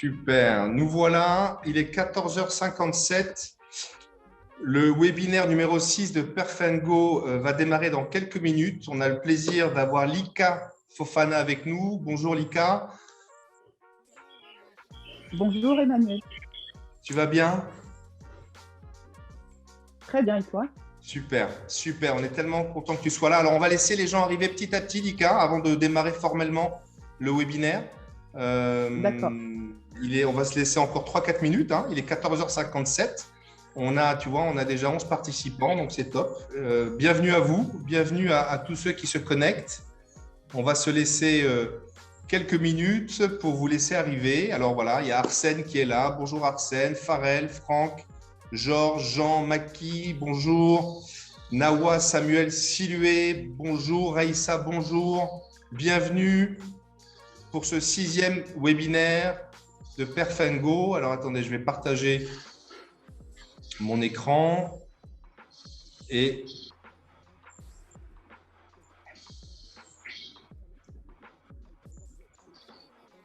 Super. Nous voilà, il est 14h57. Le webinaire numéro 6 de Perf&Go va démarrer dans quelques minutes. On a le plaisir d'avoir Lika Fofana avec nous. Bonjour Lika. Bonjour Emmanuel. Tu vas bien? Très bien, et toi? Super, super. On est tellement content que tu sois là. Alors, on va laisser les gens arriver petit à petit, Lika, avant de démarrer formellement le webinaire. D'accord. On va se laisser encore 3-4 minutes. Il est 14h57. Tu vois, on a déjà 11 participants, donc c'est top. Bienvenue à vous, bienvenue à tous ceux qui se connectent. On va se laisser quelques minutes pour vous laisser arriver. Alors voilà, il y a Arsène qui est là. Bonjour Arsène, Farel, Franck, Georges, Jean, Maki, bonjour. Nawa, Samuel, Silué, bonjour. Raïssa, bonjour. Bienvenue pour ce 6e webinaire de Perf&Go. Alors attendez, je vais partager mon écran et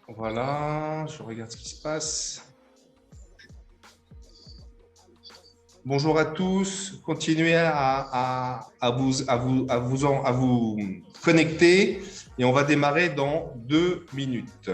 voilà, je regarde ce qui se passe. Bonjour à tous, continuez à vous connecter et on va démarrer dans 2 minutes.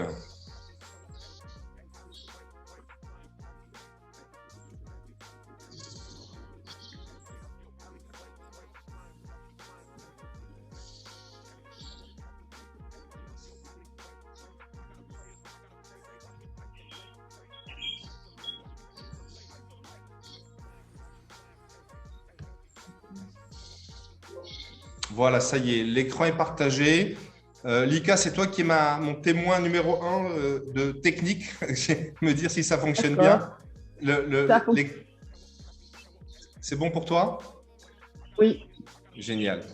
Voilà, ça y est, l'écran est partagé. Lika, c'est toi qui es mon témoin numéro 1 de technique. Me dire si ça fonctionne bien. C'est bon pour toi? Oui. Génial.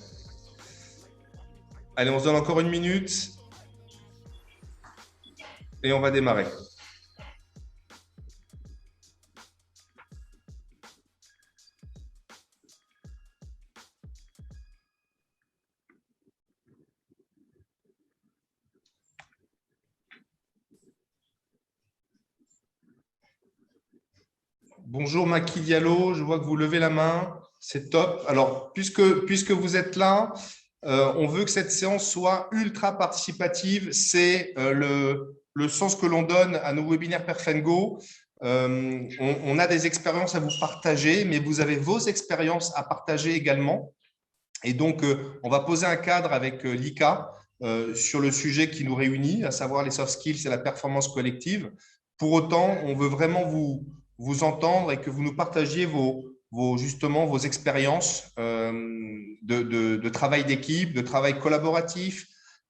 Allez, on se donne encore 1 minute et on va démarrer. Bonjour Maki Diallo, je vois que vous levez la main, c'est top. Alors, puisque vous êtes là, on veut que cette séance soit ultra participative. C'est le sens que l'on donne à nos webinaires Perf&Go. On a des expériences à vous partager, mais vous avez vos expériences à partager également. Et donc, on va poser un cadre avec Lika sur le sujet qui nous réunit, à savoir les soft skills et la performance collective. Pour autant, on veut vraiment vous entendre et que vous nous partagiez justement vos expériences de travail d'équipe, de travail collaboratif,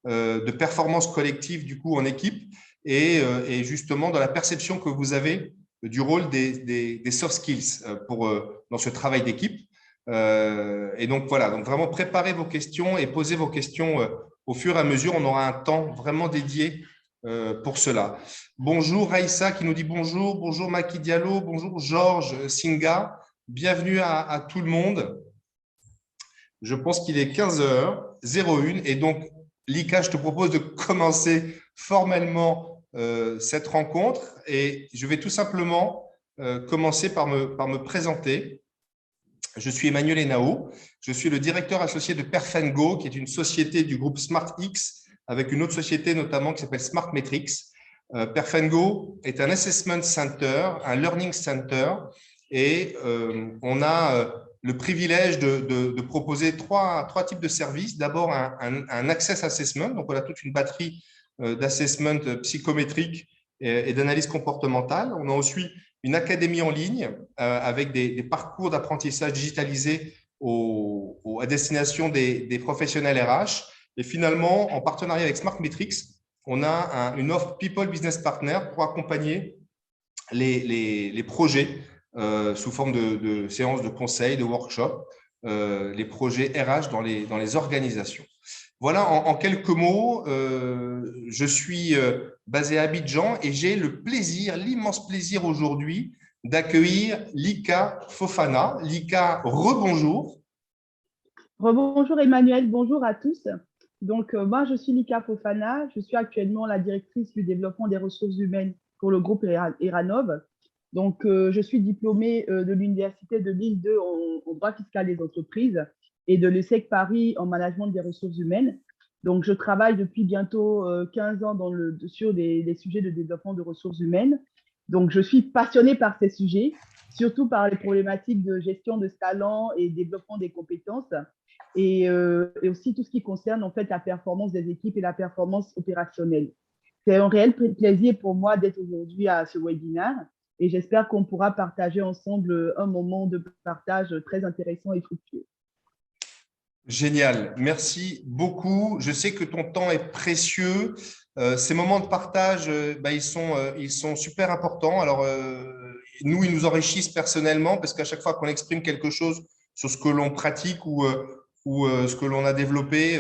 de performance collective du coup en équipe et justement dans la perception que vous avez du rôle des soft skills dans ce travail d'équipe. Et donc voilà, donc vraiment préparez vos questions et posez vos questions au fur et à mesure. On aura un temps vraiment dédié pour cela. Bonjour Raïssa qui nous dit bonjour, bonjour Maki Diallo, bonjour Georges Singa, bienvenue à tout le monde. Je pense qu'il est 15h01 et donc Lika, je te propose de commencer formellement cette rencontre et je vais tout simplement commencer par me présenter. Je suis Emmanuel Henao, je suis le directeur associé de Perf&Go, qui est une société du groupe SmartX, avec une autre société notamment qui s'appelle SmartMetrics. Perf&Go est un assessment center, un learning center, et on a le privilège de proposer trois types de services. D'abord, un access assessment, donc on a toute une batterie d'assessment psychométrique et d'analyse comportementale. On a ensuite une académie en ligne avec des parcours d'apprentissage digitalisés à destination des professionnels RH. Et finalement, en partenariat avec SmartMetrics, on a une offre People Business Partner pour accompagner les projets sous forme de séances de conseil, de workshops, les projets RH dans les organisations. Voilà, en quelques mots, je suis basé à Abidjan et j'ai l'immense plaisir aujourd'hui d'accueillir Lika Fofana. Lika, rebonjour. Rebonjour Emmanuel, bonjour à tous. Donc, moi, je suis Lika Fofana, je suis actuellement la directrice du développement des ressources humaines pour le groupe Eranov. Donc, je suis diplômée de l'Université de Lille 2 en droit fiscal des entreprises et de l'ESSEC Paris en management des ressources humaines. Donc, je travaille depuis bientôt 15 ans sur des sujets de développement de ressources humaines. Donc, je suis passionnée par ces sujets, surtout par les problématiques de gestion de talent et développement des compétences, et aussi tout ce qui concerne en fait la performance des équipes et la performance opérationnelle. C'est un réel plaisir pour moi d'être aujourd'hui à ce webinaire et j'espère qu'on pourra partager ensemble un moment de partage très intéressant et fructueux. Génial, merci beaucoup. Je sais que ton temps est précieux. Ces moments de partage, ils sont super importants. Alors, nous, ils nous enrichissent personnellement parce qu'à chaque fois qu'on exprime quelque chose sur ce que l'on pratique ou ce que l'on a développé,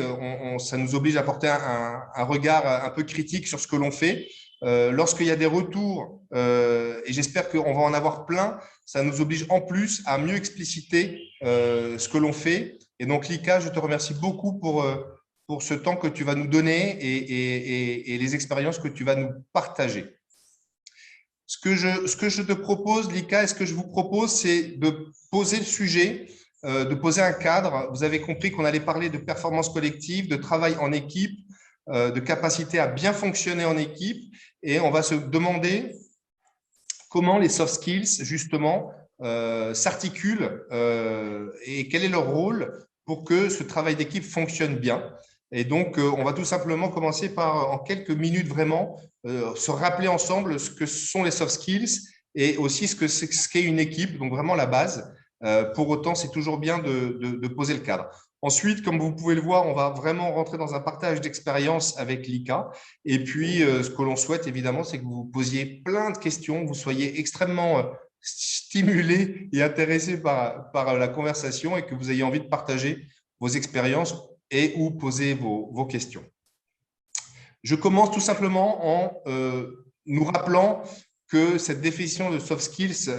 ça nous oblige à porter un regard un peu critique sur ce que l'on fait. Lorsqu'il y a des retours, et j'espère qu'on va en avoir plein, ça nous oblige en plus à mieux expliciter ce que l'on fait. Et donc, Lika, je te remercie beaucoup pour ce temps que tu vas nous donner et les expériences que tu vas nous partager. Ce que je te propose, Lika, et ce que je vous propose, c'est de poser le sujet, de poser un cadre. Vous avez compris qu'on allait parler de performance collective, de travail en équipe, de capacité à bien fonctionner en équipe. Et on va se demander comment les soft skills, justement, s'articulent et quel est leur rôle pour que ce travail d'équipe fonctionne bien. Et donc, on va tout simplement commencer par, en quelques minutes vraiment, se rappeler ensemble ce que sont les soft skills et aussi ce qu'est une équipe, donc vraiment la base. Pour autant, c'est toujours bien de poser le cadre. Ensuite, comme vous pouvez le voir, on va vraiment rentrer dans un partage d'expérience avec Lika. Et puis, ce que l'on souhaite, évidemment, c'est que vous posiez plein de questions, vous soyez extrêmement stimulés et intéressés par la conversation et que vous ayez envie de partager vos expériences et ou poser vos questions. Je commence tout simplement en nous rappelant que cette définition de soft skills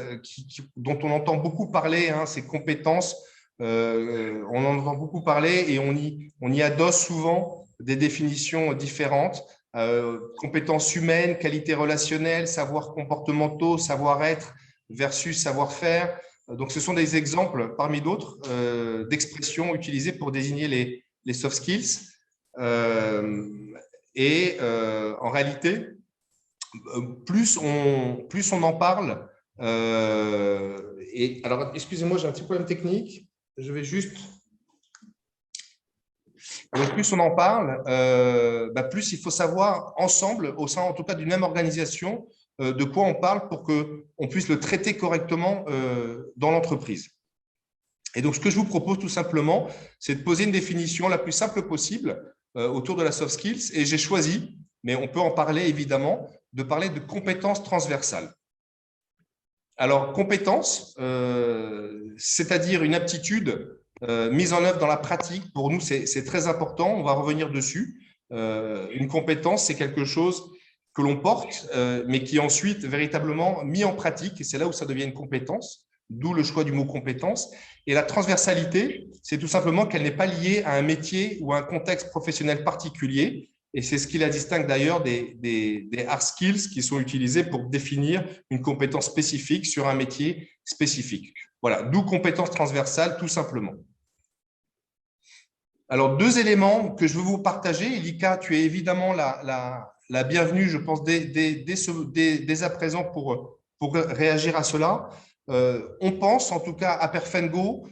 dont on entend beaucoup parler, ces compétences, on en entend beaucoup parler et on y adosse souvent des définitions différentes. Compétences humaines, qualités relationnelles, savoirs comportementaux, savoir-être versus savoir-faire. Donc, ce sont des exemples parmi d'autres d'expressions utilisées pour désigner les soft skills. En réalité, plus on en parle, alors, excusez-moi, j'ai un petit problème technique. Je vais juste… Plus on en parle, plus il faut savoir ensemble, au sein en tout cas d'une même organisation, de quoi on parle pour qu'on puisse le traiter correctement dans l'entreprise. Et donc, ce que je vous propose tout simplement, c'est de poser une définition la plus simple possible autour de la soft skills. Et j'ai choisi, mais on peut en parler évidemment, de parler de compétences transversales. Alors, compétences, c'est-à-dire une aptitude mise en œuvre dans la pratique, pour nous, c'est très important. On va revenir dessus. Une compétence, c'est quelque chose que l'on porte, mais qui est ensuite véritablement mis en pratique. Et c'est là où ça devient une compétence, d'où le choix du mot compétence. Et la transversalité, c'est tout simplement qu'elle n'est pas liée à un métier ou à un contexte professionnel particulier. Et c'est ce qui la distingue d'ailleurs des hard skills qui sont utilisés pour définir une compétence spécifique sur un métier spécifique. Voilà, d'où compétence transversale, tout simplement. Alors, deux éléments que je veux vous partager. Lika, tu es évidemment la bienvenue, je pense, dès à présent pour réagir à cela. On pense, en tout cas à Perfengo,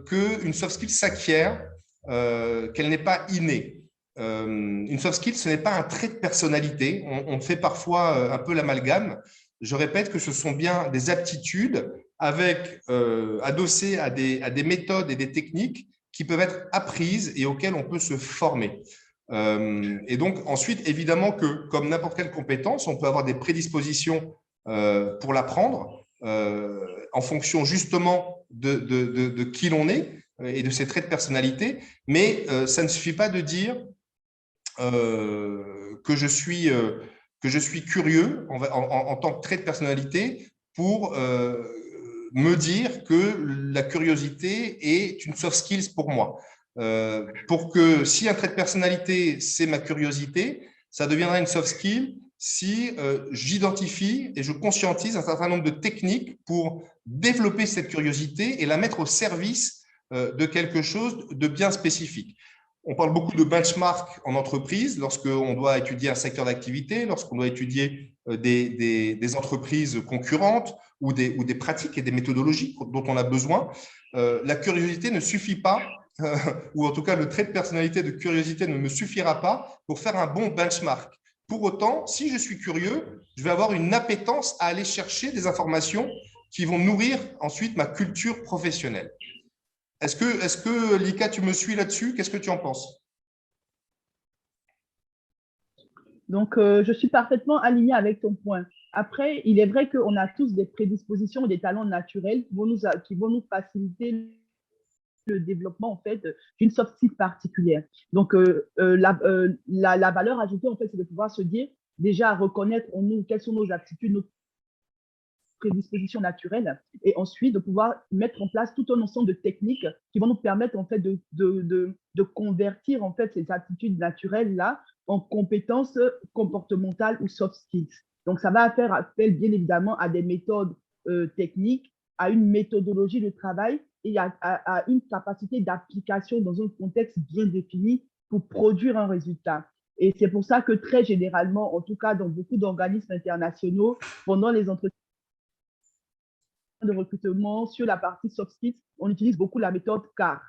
qu'une soft skill s'acquiert, qu'elle n'est pas innée. Une soft skill, ce n'est pas un trait de personnalité. On fait parfois un peu l'amalgame. Je répète que ce sont bien des aptitudes adossées à des méthodes et des techniques qui peuvent être apprises et auxquelles on peut se former. Et donc, ensuite, évidemment que, comme n'importe quelle compétence, on peut avoir des prédispositions pour l'apprendre en fonction justement de qui l'on est et de ses traits de personnalité. Mais ça ne suffit pas de dire que je suis curieux en tant que trait de personnalité pour me dire que la curiosité est une soft skills pour moi. Pour que si un trait de personnalité, c'est ma curiosité, ça deviendra une soft skill si j'identifie et je conscientise un certain nombre de techniques pour développer cette curiosité et la mettre au service de quelque chose de bien spécifique. On parle beaucoup de benchmark en entreprise lorsqu'on doit étudier un secteur d'activité, lorsqu'on doit étudier des entreprises concurrentes ou des pratiques et des méthodologies dont on a besoin. La curiosité ne suffit pas, ou en tout cas le trait de personnalité de curiosité ne me suffira pas pour faire un bon benchmark. Pour autant, si je suis curieux, je vais avoir une appétence à aller chercher des informations qui vont nourrir ensuite ma culture professionnelle. Est-ce que, Lika, tu me suis là-dessus? Qu'est-ce que tu en penses? Donc, je suis parfaitement alignée avec ton point. Après, il est vrai qu'on a tous des prédispositions et des talents naturels qui vont nous faciliter le développement en fait d'une soft skill particulière. Donc, la valeur ajoutée, en fait, c'est de pouvoir se dire déjà reconnaître en nous quelles sont nos aptitudes, nos prédispositions naturelles, et ensuite de pouvoir mettre en place tout un ensemble de techniques qui vont nous permettre en fait de convertir en fait ces aptitudes naturelles là en compétences comportementales ou soft skills. Donc ça va faire appel bien évidemment à des méthodes techniques, à une méthodologie de travail et à une capacité d'application dans un contexte bien défini pour produire un résultat. Et c'est pour ça que très généralement, en tout cas dans beaucoup d'organismes internationaux, pendant les entretiens de recrutement sur la partie soft skills, on utilise beaucoup la méthode CAR.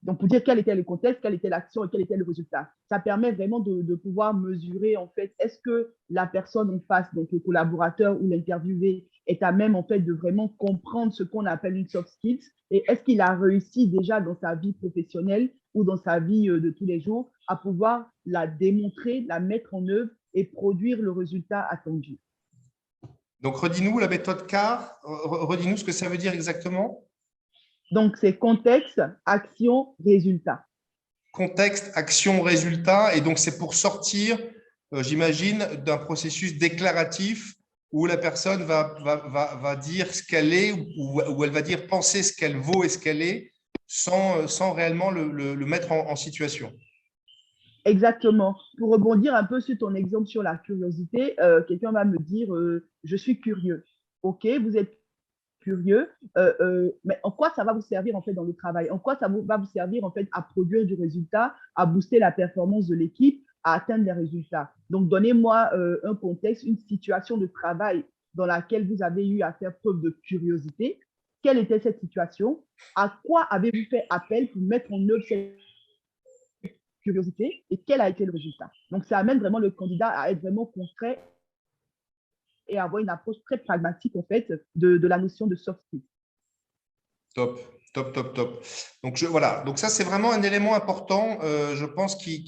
Donc, pour dire quel était le contexte, quelle était l'action et quel était le résultat. Ça permet vraiment de pouvoir mesurer, en fait, est-ce que la personne en face, donc le collaborateur ou l'interviewé, est à même, en fait, de vraiment comprendre ce qu'on appelle une soft skills et est-ce qu'il a réussi déjà dans sa vie professionnelle ou dans sa vie de tous les jours à pouvoir la démontrer, la mettre en œuvre et produire le résultat attendu. Donc, redis-nous la méthode CAR, redis-nous ce que ça veut dire exactement. Donc, c'est contexte, action, résultat. Contexte, action, résultat. Et donc, c'est pour sortir, j'imagine, d'un processus déclaratif où la personne va dire ce qu'elle est ou elle va dire penser ce qu'elle vaut et ce qu'elle est sans réellement le mettre en situation. Exactement. Pour rebondir un peu sur ton exemple sur la curiosité, quelqu'un va me dire je suis curieux. OK, vous êtes curieux, mais en quoi ça va vous servir en fait dans le travail? En quoi ça va vous servir en fait à produire du résultat, à booster la performance de l'équipe, à atteindre les résultats? Donc, donnez-moi un contexte, une situation de travail dans laquelle vous avez eu à faire preuve de curiosité. Quelle était cette situation? À quoi avez-vous fait appel pour mettre en œuvre cette curiosité et quel a été le résultat? Donc, ça amène vraiment le candidat à être vraiment concret et avoir une approche très pragmatique en fait de la notion de soft skills. Top, top, top, top. Donc, voilà. Donc, ça, c'est vraiment un élément important, je pense, qui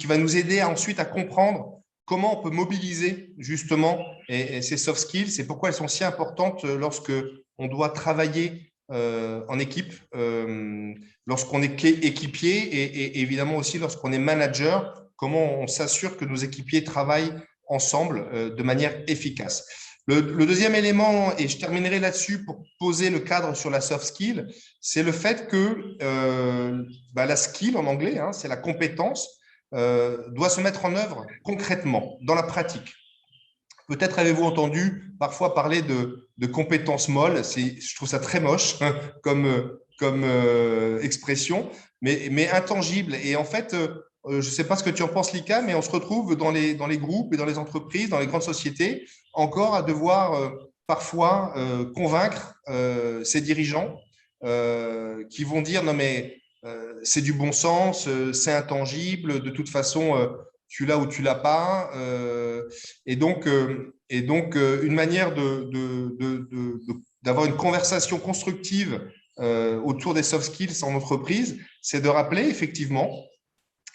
va nous aider ensuite à comprendre comment on peut mobiliser justement ces soft skills et pourquoi elles sont si importantes lorsque on doit travailler en équipe, lorsqu'on est équipier et évidemment aussi lorsqu'on est manager, comment on s'assure que nos équipiers travaillent ensemble de manière efficace. Le deuxième élément, et je terminerai là-dessus pour poser le cadre sur la soft skill, c'est le fait que la skill en anglais, hein, c'est la compétence, doit se mettre en œuvre concrètement, dans la pratique. Peut-être avez-vous entendu parfois parler de compétences molles, je trouve ça très moche comme expression, mais intangible. Et en fait, je ne sais pas ce que tu en penses, Lika, mais on se retrouve dans les groupes et dans les entreprises, dans les grandes sociétés, encore à devoir parfois convaincre ces dirigeants qui vont dire non mais c'est du bon sens, c'est intangible, de toute façon tu l'as ou tu l'as pas, et donc une manière d'avoir une conversation constructive autour des soft skills en entreprise, c'est de rappeler effectivement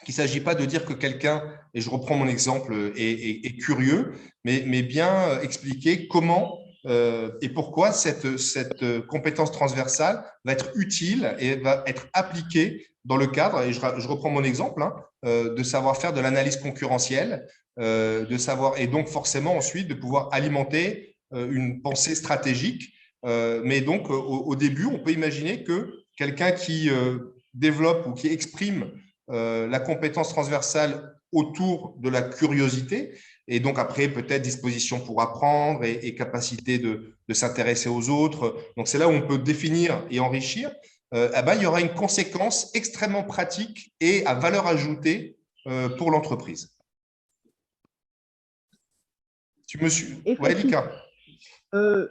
qu'il ne s'agit pas de dire que quelqu'un, et je reprends mon exemple, est curieux, mais bien expliquer comment et pourquoi cette compétence transversale va être utile et va être appliquée dans le cadre, et je reprends mon exemple, hein, de savoir faire de l'analyse concurrentielle, de savoir, et donc forcément ensuite de pouvoir alimenter une pensée stratégique. Mais donc, au début, on peut imaginer que quelqu'un qui développe ou qui exprime la compétence transversale autour de la curiosité Et donc après, peut-être disposition pour apprendre et capacité de s'intéresser aux autres. Donc c'est là où on peut définir et enrichir. Eh ben, il y aura une conséquence extrêmement pratique et à valeur ajoutée pour l'entreprise. Tu me suis? Ouais, Lika.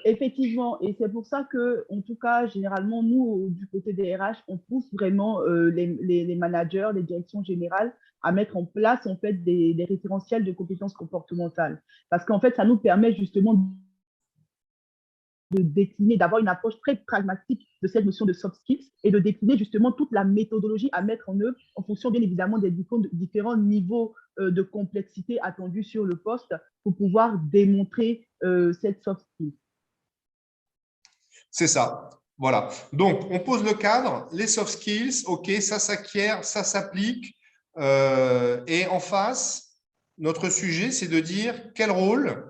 Effectivement, et c'est pour ça que, en tout cas, généralement, nous, du côté des RH, on pousse vraiment les managers, les directions générales à mettre en place en fait des référentiels de compétences comportementales. Parce qu'en fait, ça nous permet justement de décliner, d'avoir une approche très pragmatique de cette notion de soft skills et de décliner justement toute la méthodologie à mettre en œuvre en fonction bien évidemment des différents niveaux de complexité attendus sur le poste pour pouvoir démontrer cette soft skills. C'est ça. Voilà. Donc, on pose le cadre, les soft skills, OK, ça s'acquiert, ça s'applique. Et en face, notre sujet, c'est de dire quel rôle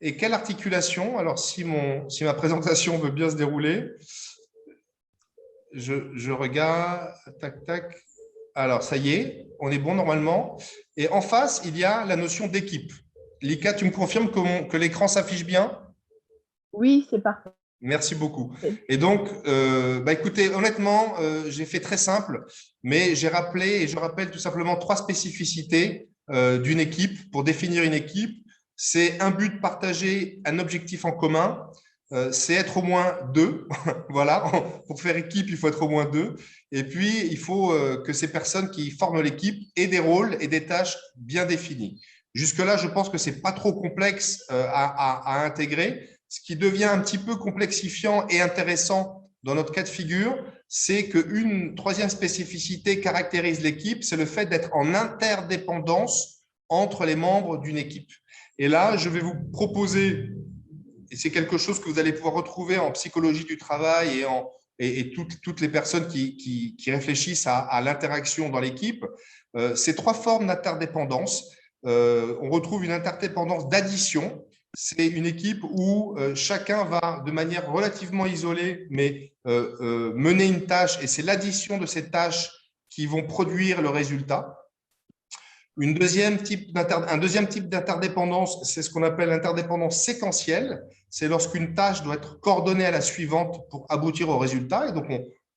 et quelle articulation. Alors, si ma présentation veut bien se dérouler, je regarde, tac, tac. Alors, ça y est, on est bon normalement. Et en face, il y a la notion d'équipe. Lika, tu me confirmes que l'écran s'affiche bien? Oui, c'est parfait. Merci beaucoup. Et donc, écoutez, honnêtement, j'ai fait très simple, mais j'ai rappelé et je rappelle tout simplement 3 spécificités d'une équipe. Pour définir une équipe, c'est un but partagé, un objectif en commun, c'est être au moins 2. Voilà, pour faire équipe, il faut être au moins 2. Et puis, il faut que ces personnes qui forment l'équipe aient des rôles et des tâches bien définis. Jusque-là, je pense que ce n'est pas trop complexe à intégrer. Ce qui devient un petit peu complexifiant et intéressant dans notre cas de figure, c'est qu'une troisième spécificité caractérise l'équipe, c'est le fait d'être en interdépendance entre les membres d'une équipe. Et là, je vais vous proposer, et c'est quelque chose que vous allez pouvoir retrouver en psychologie du travail et toutes les personnes qui réfléchissent à l'interaction dans l'équipe, ces 3 formes d'interdépendance. On retrouve une interdépendance d'addition. C'est une équipe où chacun va de manière relativement isolée, mais mener une tâche, et c'est l'addition de ces tâches qui vont produire le résultat. Un deuxième type d'interdépendance, c'est ce qu'on appelle l'interdépendance séquentielle. C'est lorsqu'une tâche doit être coordonnée à la suivante pour aboutir au résultat. Et donc,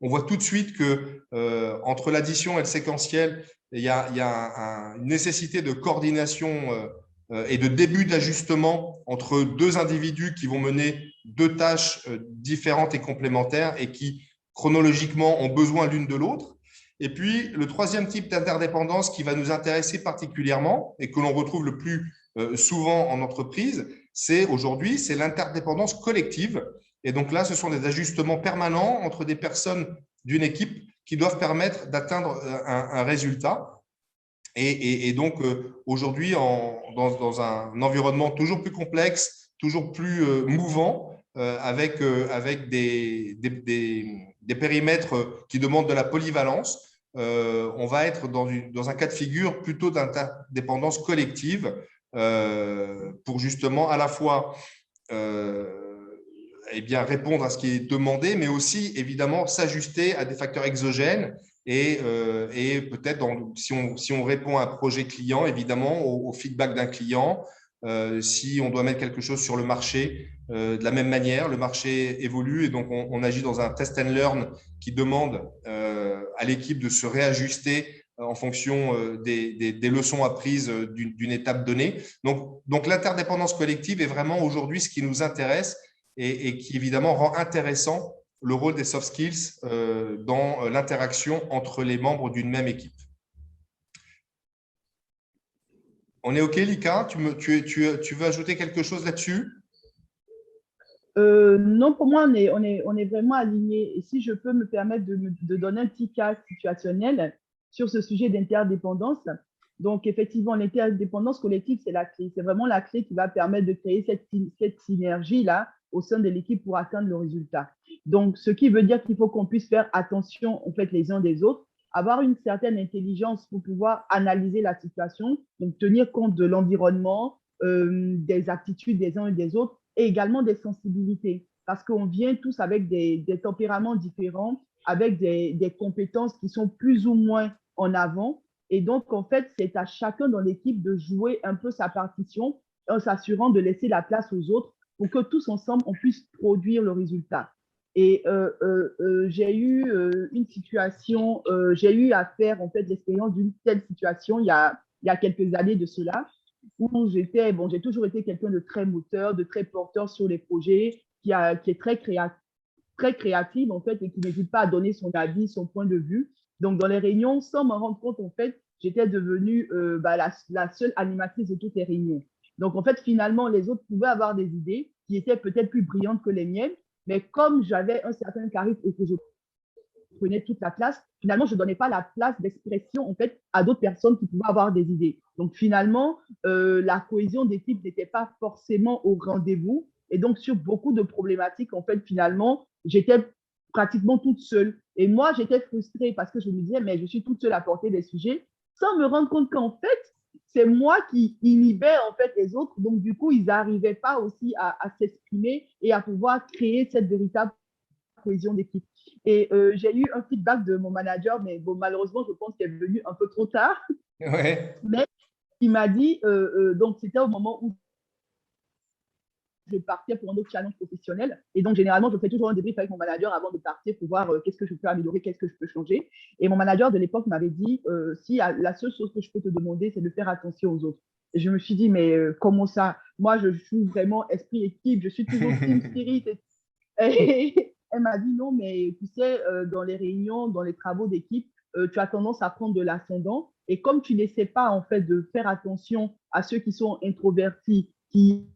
on voit tout de suite que entre l'addition et le séquentiel, il y a une nécessité de coordination et de début d'ajustement entre 2 individus qui vont mener 2 tâches différentes et complémentaires et qui, chronologiquement, ont besoin l'une de l'autre. Et puis, le troisième type d'interdépendance qui va nous intéresser particulièrement et que l'on retrouve le plus souvent en entreprise, c'est l'interdépendance collective. Et donc là, ce sont des ajustements permanents entre des personnes d'une équipe qui doivent permettre d'atteindre un résultat. Et donc, aujourd'hui, dans un environnement toujours plus complexe, toujours plus mouvant, avec des périmètres qui demandent de la polyvalence, on va être dans un cas de figure plutôt d'interdépendance collective pour justement à la fois répondre à ce qui est demandé, mais aussi évidemment s'ajuster à des facteurs exogènes et peut-être si on répond à un projet client, évidemment au feedback d'un client, si on doit mettre quelque chose sur le marché, de la même manière, le marché évolue et donc on agit dans un test and learn qui demande à l'équipe de se réajuster en fonction des leçons apprises d'une étape donnée. Donc l'interdépendance collective est vraiment aujourd'hui ce qui nous intéresse et qui évidemment rend intéressant le rôle des soft skills dans l'interaction entre les membres d'une même équipe. On est OK, Lika? Tu veux ajouter quelque chose là-dessus? Non, pour moi, on est vraiment alignés. Et si je peux me permettre de donner un petit cas situationnel sur ce sujet d'interdépendance. Donc, effectivement, l'interdépendance collective, c'est la clé. C'est vraiment la clé qui va permettre de créer cette synergie-là au sein de l'équipe pour atteindre le résultat. Donc, ce qui veut dire qu'il faut qu'on puisse faire attention, en fait, les uns des autres, avoir une certaine intelligence pour pouvoir analyser la situation, donc tenir compte de l'environnement, des aptitudes des uns et des autres, et également des sensibilités, parce qu'on vient tous avec des tempéraments différents, avec des compétences qui sont plus ou moins en avant. Et donc, en fait, c'est à chacun dans l'équipe de jouer un peu sa partition en s'assurant de laisser la place aux autres pour que tous ensemble, on puisse produire le résultat. Et j'ai eu une situation, j'ai eu à faire en fait l'expérience d'une telle situation il y a quelques années de cela, où j'ai toujours été quelqu'un de très moteur, de très porteur sur les projets, qui est très créative en fait et qui n'hésite pas à donner son avis, son point de vue. Donc dans les réunions, sans m'en rendre compte en fait, j'étais devenue la seule animatrice de toutes les réunions. Donc en fait finalement les autres pouvaient avoir des idées qui étaient peut-être plus brillantes que les miennes, mais comme j'avais un certain charisme et que je prenais toute la place, finalement, je ne donnais pas la place d'expression en fait, à d'autres personnes qui pouvaient avoir des idées. Donc, finalement, la cohésion d'équipe n'était pas forcément au rendez-vous. Et donc, sur beaucoup de problématiques, en fait, finalement, j'étais pratiquement toute seule. Et moi, j'étais frustrée parce que je me disais, mais je suis toute seule à porter des sujets, sans me rendre compte qu'en fait, c'est moi qui inhibais en fait les autres. Donc, du coup, ils n'arrivaient pas aussi à s'exprimer et à pouvoir créer cette véritable cohésion d'équipe. Et j'ai eu un feedback de mon manager, mais bon, malheureusement, je pense qu'il est venu un peu trop tard. Ouais. Mais il m'a dit, donc c'était au moment où je partais pour un autre challenge professionnel. Et donc, généralement, je fais toujours un débrief avec mon manager avant de partir pour voir qu'est-ce que je peux améliorer, qu'est-ce que je peux changer. Et mon manager de l'époque m'avait dit, si la seule chose que je peux te demander, c'est de faire attention aux autres. Et je me suis dit, mais comment ça? Moi, je suis vraiment esprit équipe, je suis toujours team spirit. Et elle m'a dit non, mais tu sais, dans les réunions, dans les travaux d'équipe, tu as tendance à prendre de l'ascendant. Et comme tu n'essaies pas en fait de faire attention à ceux qui sont introvertis, qui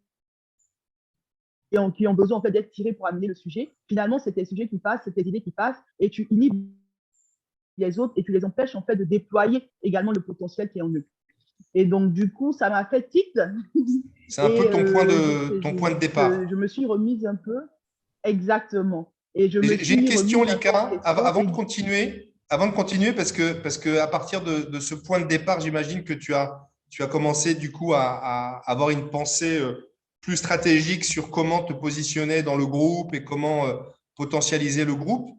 ont besoin en fait d'être tirés pour amener le sujet, finalement, c'est tes sujets qui passent, c'est tes idées qui passent, et tu inhibes les autres et tu les empêches en fait de déployer également le potentiel qui est en eux. Et donc, du coup, ça m'a fait tilt. C'est un peu Et ton point de départ. je me suis remise un peu. Exactement. Et je me J'ai une suis question, remise un peu en Lika, question. avant de continuer, parce que à partir de ce point de départ, j'imagine que tu as commencé du coup à avoir une pensée plus stratégique sur comment te positionner dans le groupe et comment potentialiser le groupe.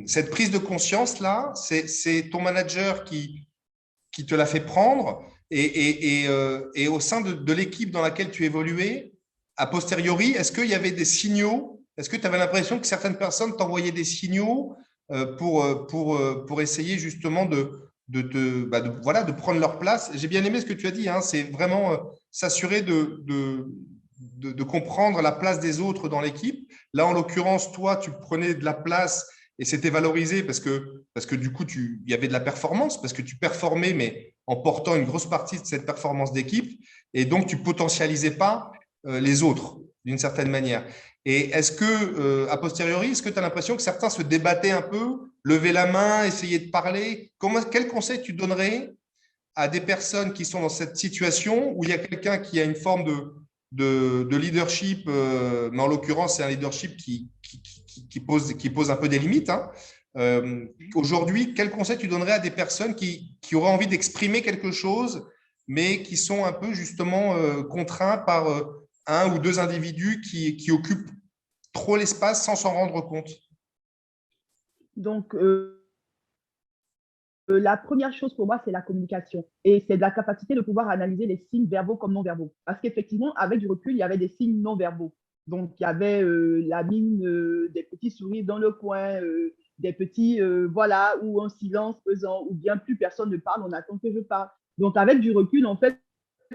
Cette prise de conscience là, c'est ton manager qui te l'a fait prendre et au sein de l'équipe dans laquelle tu évoluais, a posteriori, est-ce qu'il y avait des signaux? Est-ce que tu avais l'impression que certaines personnes t'envoyaient des signaux pour essayer justement voilà, de prendre leur place? J'ai bien aimé ce que tu as dit, hein, c'est vraiment s'assurer de comprendre la place des autres dans l'équipe. Là, en l'occurrence, toi, tu prenais de la place et c'était valorisé parce que du coup, il y avait de la performance, parce que tu performais, mais en portant une grosse partie de cette performance d'équipe. Et donc, tu potentialisais pas les autres d'une certaine manière. Et est-ce que, a posteriori, est-ce que tu as l'impression que certains se débattaient un peu, levaient la main, essayaient de parler? Quel conseil tu donnerais à des personnes qui sont dans cette situation où il y a quelqu'un qui a une forme de leadership, mais en l'occurrence, c'est un leadership qui pose un peu des limites, hein. Aujourd'hui, quel conseil tu donnerais à des personnes qui auraient envie d'exprimer quelque chose, mais qui sont un peu justement contraints par un ou deux individus qui occupent trop l'espace sans s'en rendre compte? Donc, la première chose pour moi, c'est la communication. Et c'est de la capacité de pouvoir analyser les signes verbaux comme non verbaux. Parce qu'effectivement, avec du recul, il y avait des signes non verbaux. Donc, il y avait la mine, des petits sourires dans le coin, des petits, voilà, ou un silence pesant, ou bien plus personne ne parle, on attend que je parle. Donc, avec du recul, en fait,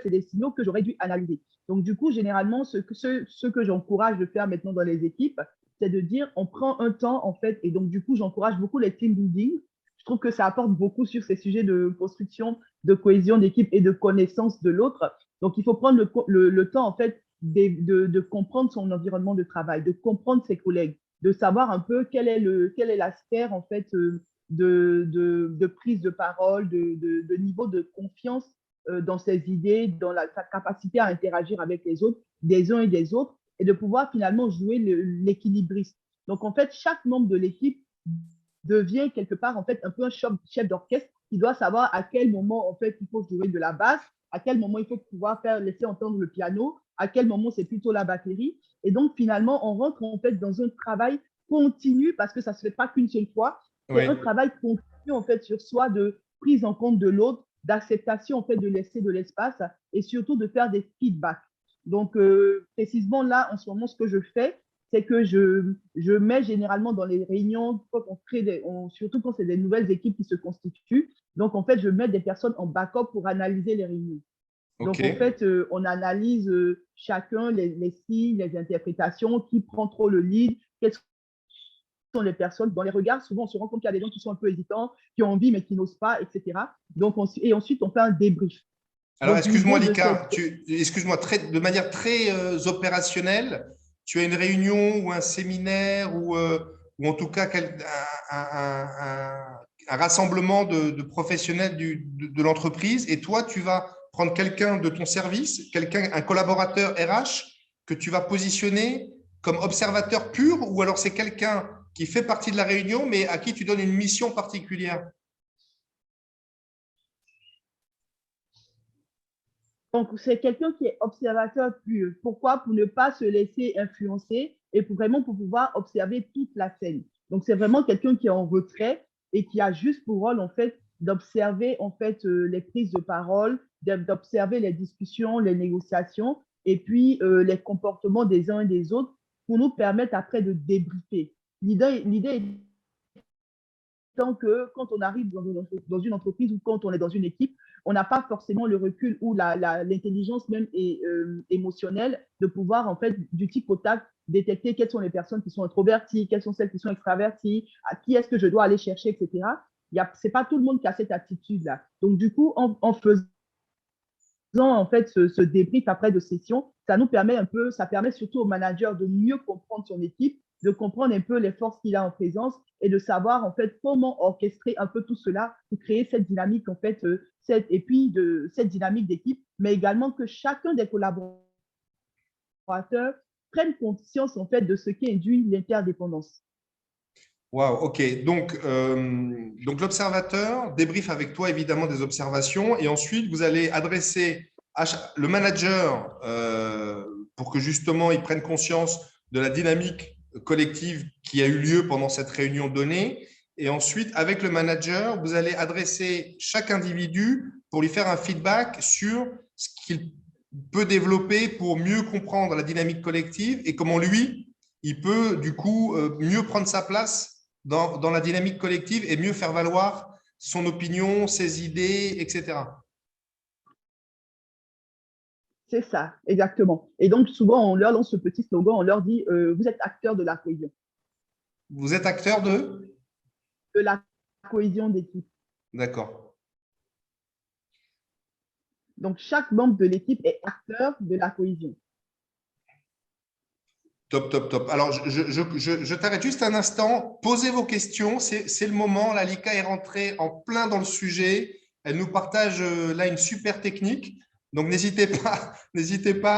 c'est des signaux que j'aurais dû analyser. Donc, du coup, généralement, ce que j'encourage de faire maintenant dans les équipes, c'est de dire, on prend un temps, en fait, et donc, du coup, j'encourage beaucoup les team building. Je trouve que ça apporte beaucoup sur ces sujets de construction, de cohésion d'équipe et de connaissance de l'autre. Donc, il faut prendre le temps, en fait, de comprendre son environnement de travail, de comprendre ses collègues, de savoir un peu quelle est la sphère, en fait, de prise de parole, de niveau de confiance dans ses idées, dans sa capacité à interagir avec les autres, des uns et des autres, et de pouvoir finalement jouer l'équilibriste. Donc, en fait, chaque membre de l'équipe devient quelque part en fait un peu un chef d'orchestre qui doit savoir à quel moment en fait il faut jouer de la basse, à quel moment il faut pouvoir laisser entendre le piano, à quel moment c'est plutôt la batterie. Et donc finalement, on rentre en fait dans un travail continu parce que ça ne se fait pas qu'une seule fois. C'est un Oui. travail continu en fait sur soi de prise en compte de l'autre, d'acceptation en fait de laisser de l'espace et surtout de faire des feedbacks. Donc, précisément là, en ce moment, ce que je fais, c'est que je mets généralement dans les réunions, quand on crée surtout quand c'est des nouvelles équipes qui se constituent, donc en fait, je mets des personnes en backup pour analyser les réunions. Donc, en OK. fait, on analyse chacun les signes, les interprétations, qui prend trop le lead, quelles sont les personnes. Dans les regards, souvent, on se rend compte qu'il y a des gens qui sont un peu hésitants, qui ont envie, mais qui n'osent pas, etc. Donc, et ensuite, on fait un débrief. Alors, Donc, excuse-moi, l'idée de Lika, cette… excuse-moi, de manière très opérationnelle, tu as une réunion ou un séminaire ou en tout cas un rassemblement de professionnels de l'entreprise et toi, tu vas prendre quelqu'un de ton service, un collaborateur RH que tu vas positionner comme observateur pur ou alors c'est quelqu'un qui fait partie de la réunion mais à qui tu donnes une mission particulière? Donc, c'est quelqu'un qui est observateur pur. Pourquoi? Pour ne pas se laisser influencer et pour pouvoir observer toute la scène. Donc, c'est vraiment quelqu'un qui est en retrait et qui a juste pour rôle, en fait, d'observer, en fait, les prises de parole, d'observer les discussions, les négociations et puis les comportements des uns et des autres pour nous permettre après de débriefer. L'idée étant que quand on arrive dans une entreprise ou quand on est dans une équipe, on n'a pas forcément le recul ou l'intelligence même émotionnelle de pouvoir, en fait, du tic au tac, détecter quelles sont les personnes qui sont introverties, quelles sont celles qui sont extraverties, à qui est-ce que je dois aller chercher, etc. Ce n'est pas tout le monde qui a cette attitude-là. Donc, du coup, en faisant en fait ce débrief après de session, ça permet surtout au manager de mieux comprendre son équipe, de comprendre un peu les forces qu'il a en présence et de savoir en fait comment orchestrer un peu tout cela pour créer cette dynamique en fait, cette dynamique d'équipe, mais également que chacun des collaborateurs prenne conscience en fait de ce qui induit l'interdépendance. Wow, ok. Donc l'observateur débrief avec toi évidemment des observations et ensuite vous allez adresser le manager pour que justement il prenne conscience de la dynamique collective qui a eu lieu pendant cette réunion donnée. Et ensuite, avec le manager, vous allez adresser chaque individu pour lui faire un feedback sur ce qu'il peut développer pour mieux comprendre la dynamique collective et comment lui, il peut du coup mieux prendre sa place dans la dynamique collective et mieux faire valoir son opinion, ses idées, etc. C'est ça, exactement. Et donc, souvent, on leur lance ce petit slogan, on leur dit vous êtes acteurs de la cohésion. Vous êtes acteur De la cohésion d'équipe. D'accord. Donc, chaque membre de l'équipe est acteur de la cohésion. Top, top, top. Alors, je t'arrête juste un instant. Posez vos questions. C'est le moment. La Lika est rentrée en plein dans le sujet. Elle nous partage là une super technique. Donc, n'hésitez pas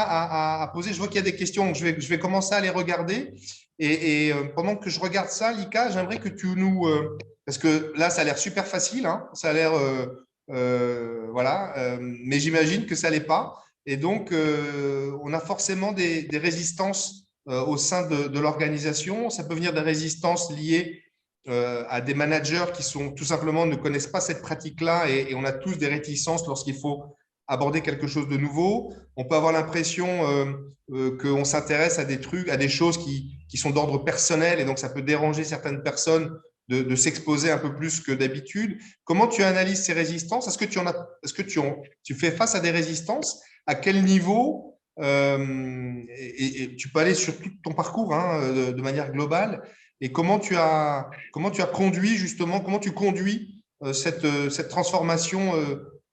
à poser. Je vois qu'il y a des questions. Donc je vais commencer à les regarder. Et pendant que je regarde ça, Lika, j'aimerais que tu nous… parce que là, ça a l'air super facile. Hein, ça a l'air… voilà. Mais j'imagine que ça ne l'est pas. Et donc, on a forcément des résistances au sein de l'organisation. Ça peut venir des résistances liées à des managers qui sont tout simplement ne connaissent pas cette pratique-là et on a tous des réticences lorsqu'il faut aborder quelque chose de nouveau. On peut avoir l'impression qu'on s'intéresse à des trucs, à des choses qui sont d'ordre personnel et donc ça peut déranger certaines personnes de s'exposer un peu plus que d'habitude. Comment tu analyses ces résistances? Est-ce que tu fais face à des résistances? À quel niveau? Et tu peux aller sur tout ton parcours hein, de manière globale. Et comment tu as conduit justement, comment tu conduis cette transformation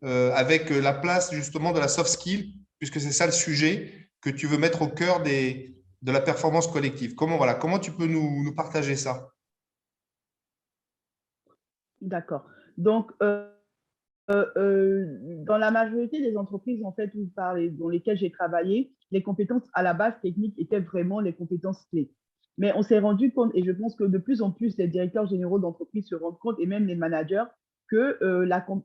avec la place justement de la soft skill, puisque c'est ça le sujet que tu veux mettre au cœur de la performance collective. Comment tu peux nous partager ça? D'accord. Donc, dans la majorité des entreprises en fait, dans lesquelles j'ai travaillé, les compétences à la base techniques étaient vraiment les compétences clés. Mais on s'est rendu compte, et je pense que de plus en plus les directeurs généraux d'entreprise se rendent compte, et même les managers, que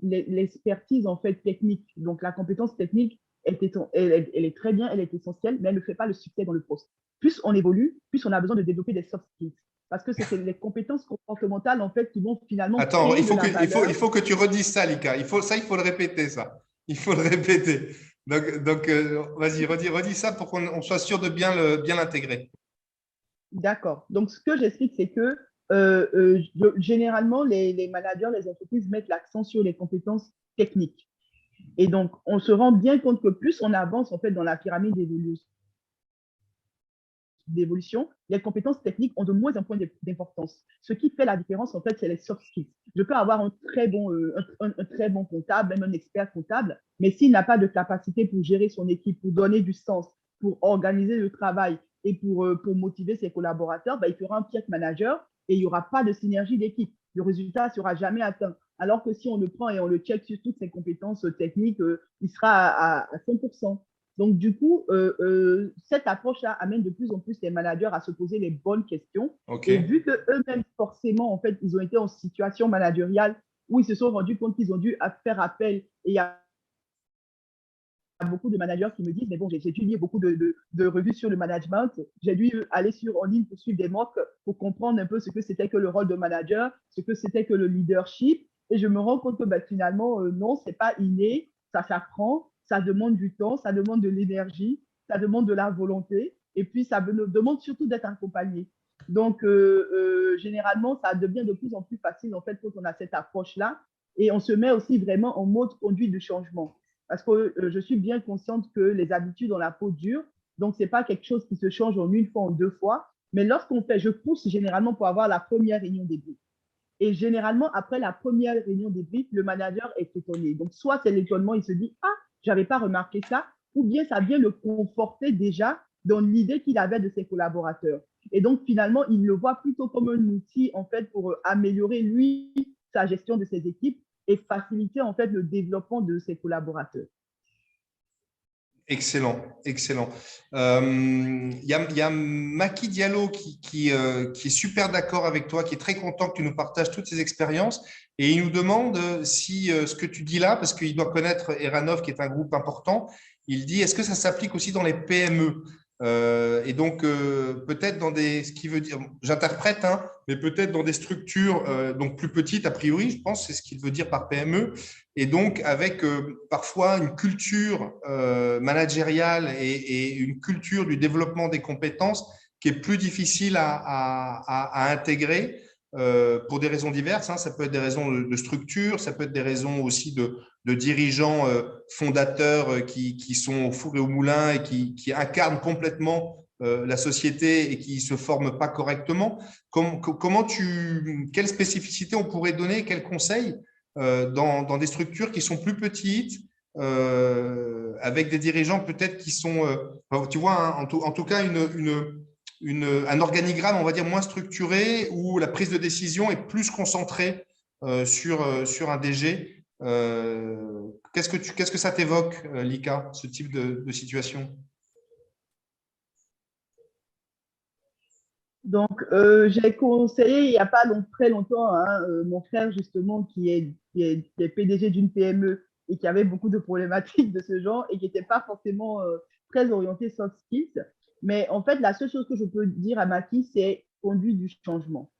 l'expertise en fait technique, donc la compétence technique, elle est très bien, elle est essentielle, mais elle ne fait pas le succès dans le poste. Plus on évolue, plus on a besoin de développer des soft skills. parce que c'est les compétences comportementales en fait qui vont finalement Attends, créer de la valeur. il faut que tu redis ça, Lika. Il faut le répéter, ça. Il faut le répéter. Donc vas-y, redis ça pour qu'on soit sûr de bien l'intégrer. D'accord. Donc, ce que j'explique, c'est que généralement, les managers, les entreprises mettent l'accent sur les compétences techniques. Et donc, on se rend bien compte que plus on avance en fait dans la pyramide d'évolution, les compétences techniques ont de moins en moins d'importance. Ce qui fait la différence, en fait, c'est les soft skills. Je peux avoir un très bon comptable, même un expert comptable, mais s'il n'a pas de capacité pour gérer son équipe, pour donner du sens, pour organiser le travail et pour motiver ses collaborateurs, ben, il fera un pire manager et il n'y aura pas de synergie d'équipe. Le résultat ne sera jamais atteint. Alors que si on le prend et on le check sur toutes ses compétences techniques, il sera à 100%. Donc, du coup, cette approche-là amène de plus en plus les managers à se poser les bonnes questions. OK. Et vu qu'eux-mêmes, forcément, en fait, ils ont été en situation managériale où ils se sont rendus compte qu'ils ont dû faire appel. Et il y a beaucoup de managers qui me disent, mais bon, j'ai dû lire beaucoup de revues sur le management. J'ai dû aller en ligne pour suivre des mocks pour comprendre un peu ce que c'était que le rôle de manager, ce que c'était que le leadership. Et je me rends compte que ben, finalement, non, ce n'est pas inné, ça s'apprend, ça demande du temps, ça demande de l'énergie, ça demande de la volonté. Et puis, ça demande surtout d'être accompagné. Donc, généralement, ça devient de plus en plus facile, en fait, quand on a cette approche-là. Et on se met aussi vraiment en mode conduite du changement. Parce que je suis bien consciente que les habitudes ont la peau dure. Donc, ce n'est pas quelque chose qui se change en une fois, en deux fois. Mais lorsqu'on fait, je pousse généralement pour avoir la première réunion des briefs. Et généralement, après la première réunion des briefs, le manager est étonné. Donc, soit c'est l'étonnement, il se dit, ah, je n'avais pas remarqué ça, ou bien ça vient le conforter déjà dans l'idée qu'il avait de ses collaborateurs. Et donc, finalement, il le voit plutôt comme un outil, en fait, pour améliorer, lui, sa gestion de ses équipes et faciliter, en fait, le développement de ses collaborateurs. Excellent, excellent. Y a Maki Diallo qui est super d'accord avec toi, qui est très content que tu nous partages toutes ces expériences. Et il nous demande si ce que tu dis là, parce qu'il doit connaître Eranov, qui est un groupe important, il dit, est-ce que ça s'applique aussi dans les PME? Et donc, peut-être dans ce qui veut dire, j'interprète, hein, mais peut-être dans des structures donc plus petites, a priori, je pense, c'est ce qu'il veut dire par PME, et donc avec parfois une culture managériale et une culture du développement des compétences qui est plus difficile à intégrer pour des raisons diverses, hein. Ça peut être des raisons de structure, ça peut être des raisons aussi de dirigeants fondateurs qui sont au four et au moulin et qui incarnent complètement la société et qui ne se forment pas correctement. Quelle spécificité on pourrait donner, quels conseils dans des structures qui sont plus petites, avec des dirigeants peut-être qui sont, tu vois, hein, en tout cas, un organigramme, on va dire, moins structuré, où la prise de décision est plus concentrée sur un DG. Qu'est-ce que ça t'évoque, Lika, ce type de situation? Donc, j'ai conseillé il n'y a pas très longtemps hein, mon frère, justement, qui est PDG d'une PME et qui avait beaucoup de problématiques de ce genre et qui n'était pas forcément très orienté soft skills. Mais en fait, la seule chose que je peux dire à Maki, c'est conduire du changement.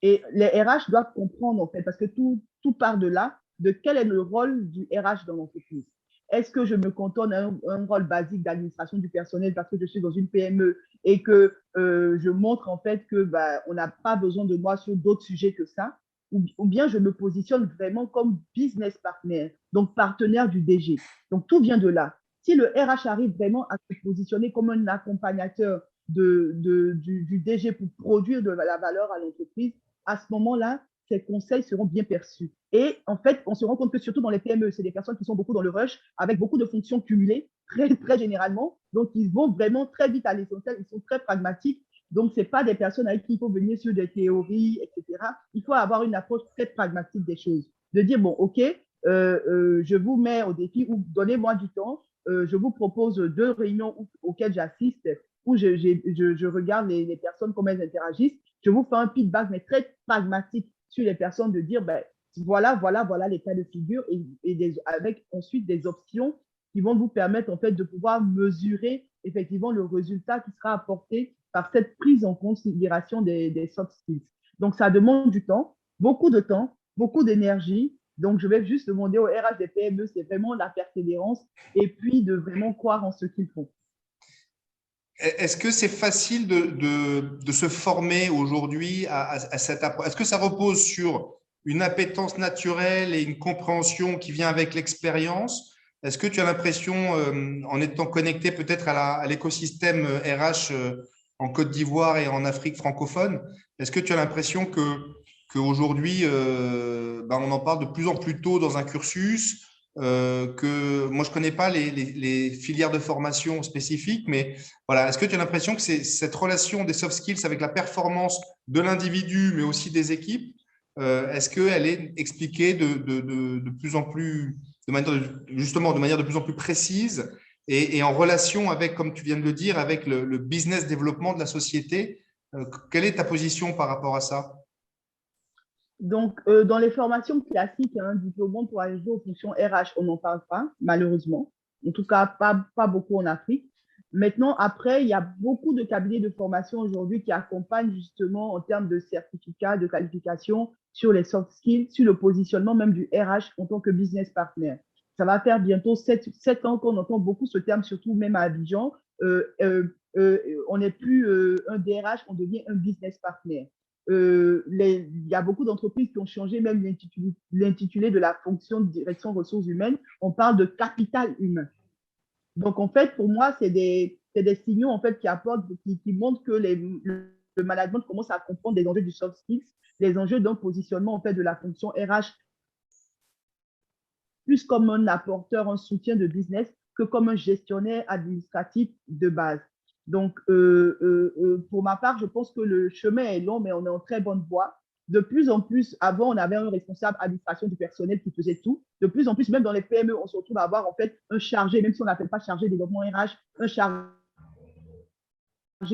Et les RH doivent comprendre, en fait, parce que tout part de là, de quel est le rôle du RH dans l'entreprise. Est-ce que je me cantonne à un rôle basique d'administration du personnel parce que je suis dans une PME et que je montre en fait que bah, on n'a pas besoin de moi sur d'autres sujets que ça, ou bien je me positionne vraiment comme business partner, donc partenaire du DG. Donc tout vient de là. Si le RH arrive vraiment à se positionner comme un accompagnateur du DG pour produire de la valeur à l'entreprise, à ce moment-là, ces conseils seront bien perçus. Et en fait, on se rend compte que surtout dans les PME, c'est des personnes qui sont beaucoup dans le rush, avec beaucoup de fonctions cumulées, très généralement. Donc, ils vont vraiment très vite à l'essentiel, ils sont très pragmatiques. Donc, ce n'est pas des personnes avec qui il faut venir sur des théories, etc. Il faut avoir une approche très pragmatique des choses. De dire, bon, OK, je vous mets au défi ou donnez-moi du temps. Je vous propose 2 réunions auxquelles j'assiste, où je regarde les personnes, comment elles interagissent. Je vous fais un feedback, mais très pragmatique sur les personnes, de dire, ben, voilà les cas de figure et avec ensuite des options qui vont vous permettre en fait de pouvoir mesurer effectivement le résultat qui sera apporté par cette prise en considération des soft skills. Donc, ça demande du temps, beaucoup d'énergie. Donc, je vais juste demander au RH des PME, c'est vraiment la persévérance et puis de vraiment croire en ce qu'ils font. Est-ce que c'est facile de se former aujourd'hui à cette approche? Est-ce que ça repose sur une appétence naturelle et une compréhension qui vient avec l'expérience? Est-ce que tu as l'impression, en étant connecté peut-être à l'écosystème RH en Côte d'Ivoire et en Afrique francophone, est-ce que tu as l'impression qu'aujourd'hui, on en parle de plus en plus tôt dans un cursus, que moi, je ne connais pas les filières de formation spécifiques, mais voilà, est-ce que tu as l'impression que c'est cette relation des soft skills avec la performance de l'individu, mais aussi des équipes, est-ce qu'elle est expliquée de plus en plus, justement, de manière de plus en plus précise et en relation avec, comme tu viens de le dire, avec le business développement de la société? Quelle est ta position par rapport à ça? Donc, dans les formations classiques, hein, diplôme pour arriver aux fonctions RH, on n'en parle pas, malheureusement. En tout cas, pas beaucoup en Afrique. Maintenant, après, il y a beaucoup de cabinets de formation aujourd'hui qui accompagnent justement en termes de certificats, de qualification sur les soft skills, sur le positionnement même du RH en tant que business partner. Ça va faire bientôt 7 ans qu'on entend beaucoup ce terme, surtout même à Abidjan. On n'est plus un DRH, on devient un business partner. Il y a beaucoup d'entreprises qui ont changé même l'intitulé de la fonction de direction ressources humaines. On parle de capital humain. Donc, en fait, pour moi, c'est des signaux en fait, qui montrent que le management commence à comprendre les enjeux du soft skills, les enjeux d'un positionnement en fait, de la fonction RH plus comme un apporteur, un soutien de business que comme un gestionnaire administratif de base. Donc, pour ma part, je pense que le chemin est long, mais on est en très bonne voie. De plus en plus, avant, on avait un responsable administration du personnel qui faisait tout. De plus en plus, même dans les PME, on se retrouve à avoir en fait un chargé, même si on n'appelle pas chargé développement RH, un chargé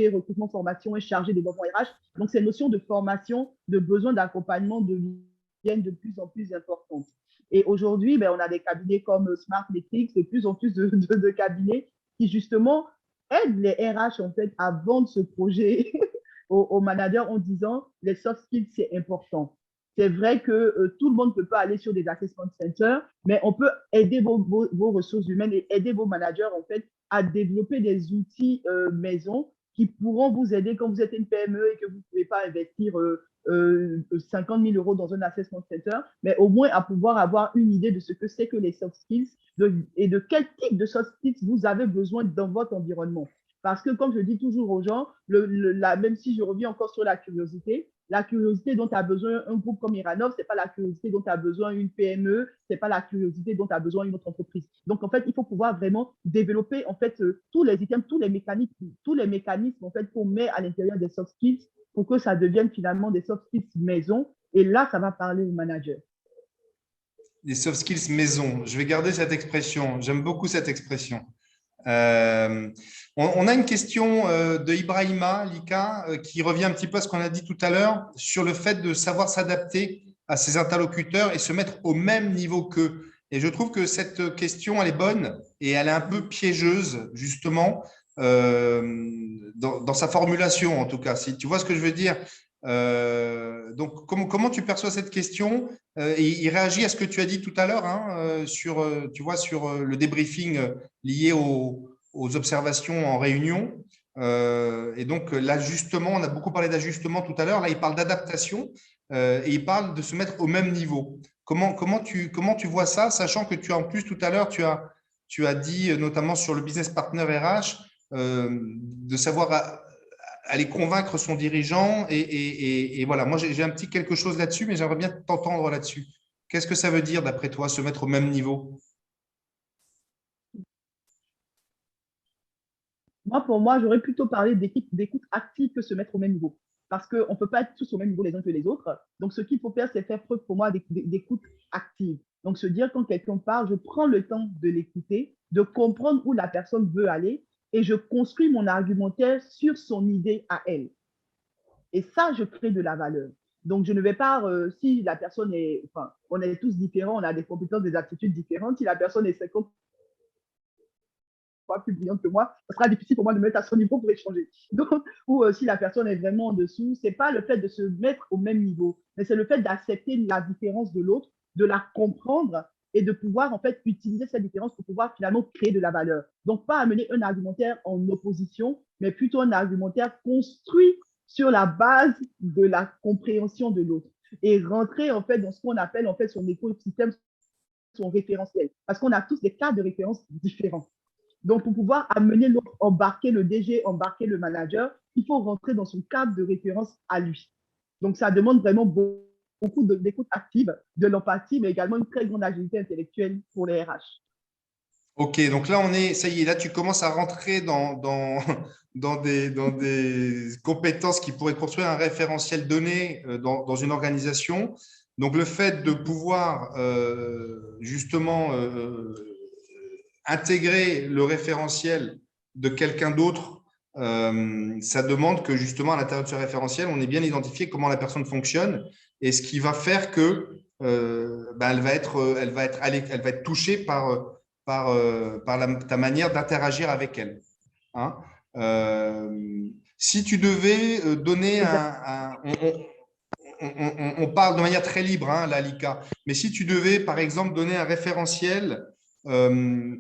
recrutement formation et chargé développement RH. Donc, ces notions de formation, de besoin d'accompagnement deviennent de plus en plus importantes. Et aujourd'hui, on a des cabinets comme Smart Metrics, de plus en plus de cabinets qui justement aident les RH en fait à vendre ce projet aux managers en disant les soft skills, c'est important. C'est vrai que tout le monde ne peut pas aller sur des assessment centers, mais on peut aider vos ressources humaines et aider vos managers en fait à développer des outils maison qui pourront vous aider quand vous êtes une PME et que vous ne pouvez pas investir 50 000 euros dans un assessment center, mais au moins à pouvoir avoir une idée de ce que c'est que les soft skills et de quel type de soft skills vous avez besoin dans votre environnement. Parce que, comme je dis toujours aux gens, même si je reviens encore sur la curiosité dont a besoin un groupe comme Iranov, ce n'est pas la curiosité dont a besoin une PME, ce n'est pas la curiosité dont a besoin une autre entreprise. Donc, en fait, il faut pouvoir vraiment développer en fait, tous les items, tous les mécanismes en fait, qu'on met à l'intérieur des soft skills pour que ça devienne finalement des soft skills maison. Et là, ça va parler au manager. Des soft skills maison. Je vais garder cette expression. J'aime beaucoup cette expression. On a une question de Ibrahima Lika qui revient un petit peu à ce qu'on a dit tout à l'heure sur le fait de savoir s'adapter à ses interlocuteurs et se mettre au même niveau qu'eux. Et je trouve que cette question, elle est bonne et elle est un peu piégeuse, justement, dans sa formulation, en tout cas. Si tu vois ce que je veux dire. Donc, comment tu perçois cette question? Il réagit à ce que tu as dit tout à l'heure, hein, sur, tu vois, sur le débriefing lié aux observations en réunion. Et donc, l'ajustement, on a beaucoup parlé d'ajustement tout à l'heure. Là, il parle d'adaptation et il parle de se mettre au même niveau. Comment tu vois ça, sachant que tu as en plus tout à l'heure, tu as dit notamment sur le business partner RH, de savoir aller convaincre son dirigeant. Et voilà, moi, j'ai un petit quelque chose là-dessus, mais j'aimerais bien t'entendre là-dessus. Qu'est-ce que ça veut dire, d'après toi, se mettre au même niveau? Pour moi, j'aurais plutôt parlé d'écoute active que se mettre au même niveau. Parce qu'on ne peut pas être tous au même niveau les uns que les autres. Donc, ce qu'il faut faire, c'est faire preuve pour moi d'écoute active. Donc, se dire quand quelqu'un parle, je prends le temps de l'écouter, de comprendre où la personne veut aller et je construis mon argumentaire sur son idée à elle. Et ça, je crée de la valeur. Donc, je ne vais pas, si la personne est, enfin, on est tous différents, on a des compétences, des aptitudes différentes. Si la personne est 50 fois plus brillante que moi, ce sera difficile pour moi de me mettre à son niveau pour échanger. Donc, ou si la personne est vraiment en dessous, ce n'est pas le fait de se mettre au même niveau, mais c'est le fait d'accepter la différence de l'autre, de la comprendre et de pouvoir en fait utiliser cette différence pour pouvoir finalement créer de la valeur. Donc, pas amener un argumentaire en opposition, mais plutôt un argumentaire construit sur la base de la compréhension de l'autre et rentrer en fait dans ce qu'on appelle en fait son écosystème, son référentiel, parce qu'on a tous des cas de référence différents. Donc, pour pouvoir amener l'autre, embarquer le DG, embarquer le manager, il faut rentrer dans son cadre de référence à lui. Donc, ça demande vraiment beaucoup d'écoute active, de l'empathie, mais également une très grande agilité intellectuelle pour les RH. Ok, donc là, ça y est, là, tu commences à rentrer dans des compétences qui pourraient construire un référentiel donné dans une organisation. Donc, le fait de pouvoir justement intégrer le référentiel de quelqu'un d'autre, ça demande que justement, à l'intérieur de ce référentiel, on ait bien identifié comment la personne fonctionne et ce qui va faire que elle va être touchée par ta manière d'interagir avec elle. Hein. Si tu devais donner on parle de manière très libre, hein, là, Lika, mais si tu devais, par exemple, donner un référentiel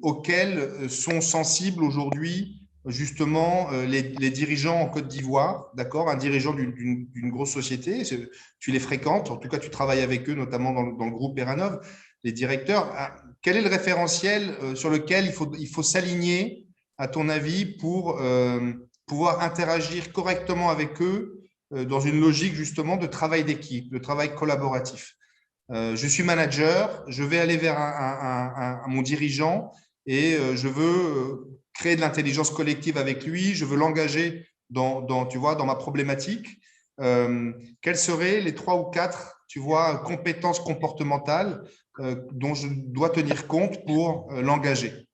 auquel sont sensibles aujourd'hui justement les dirigeants en Côte d'Ivoire, d'accord, un dirigeant d'une grosse société, tu les fréquentes, en tout cas tu travailles avec eux, notamment dans le groupe Eranov, les directeurs. Quel est le référentiel sur lequel il faut s'aligner, à ton avis, pour pouvoir interagir correctement avec eux dans une logique justement de travail d'équipe, de travail collaboratif? Je suis manager, je vais aller vers mon dirigeant et je veux créer de l'intelligence collective avec lui, je veux l'engager tu vois, dans ma problématique. Quelles seraient les 3 ou 4, tu vois, compétences comportementales dont je dois tenir compte pour l'engager?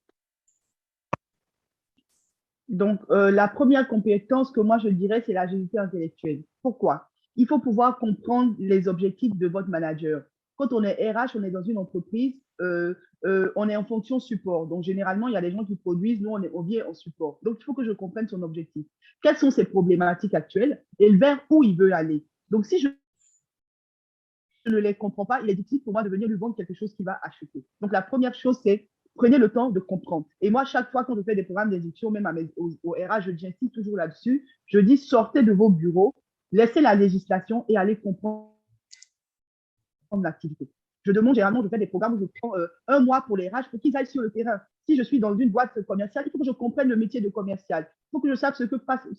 Donc, la première compétence que moi je dirais, c'est l'agilité intellectuelle. Pourquoi? Il faut pouvoir comprendre les objectifs de votre manager. Quand on est RH, on est dans une entreprise, on est en fonction support. Donc, généralement, il y a des gens qui produisent, nous, on vient en support. Donc, il faut que je comprenne son objectif. Quelles sont ses problématiques actuelles et vers où il veut aller? Donc, si je ne les comprends pas, il est difficile pour moi de venir lui vendre quelque chose qui va acheter. Donc, la première chose, c'est prenez le temps de comprendre. Et moi, chaque fois quand je fais des programmes d'éducation, même au RH, j'insiste toujours là-dessus. Je dis, sortez de vos bureaux, laissez la législation et allez comprendre l'activité. Je demande généralement, je fais des programmes où je prends un mois pour les RH pour qu'ils aillent sur le terrain. Si je suis dans une boîte commerciale, il faut que je comprenne le métier de commercial. Il faut que je sache ce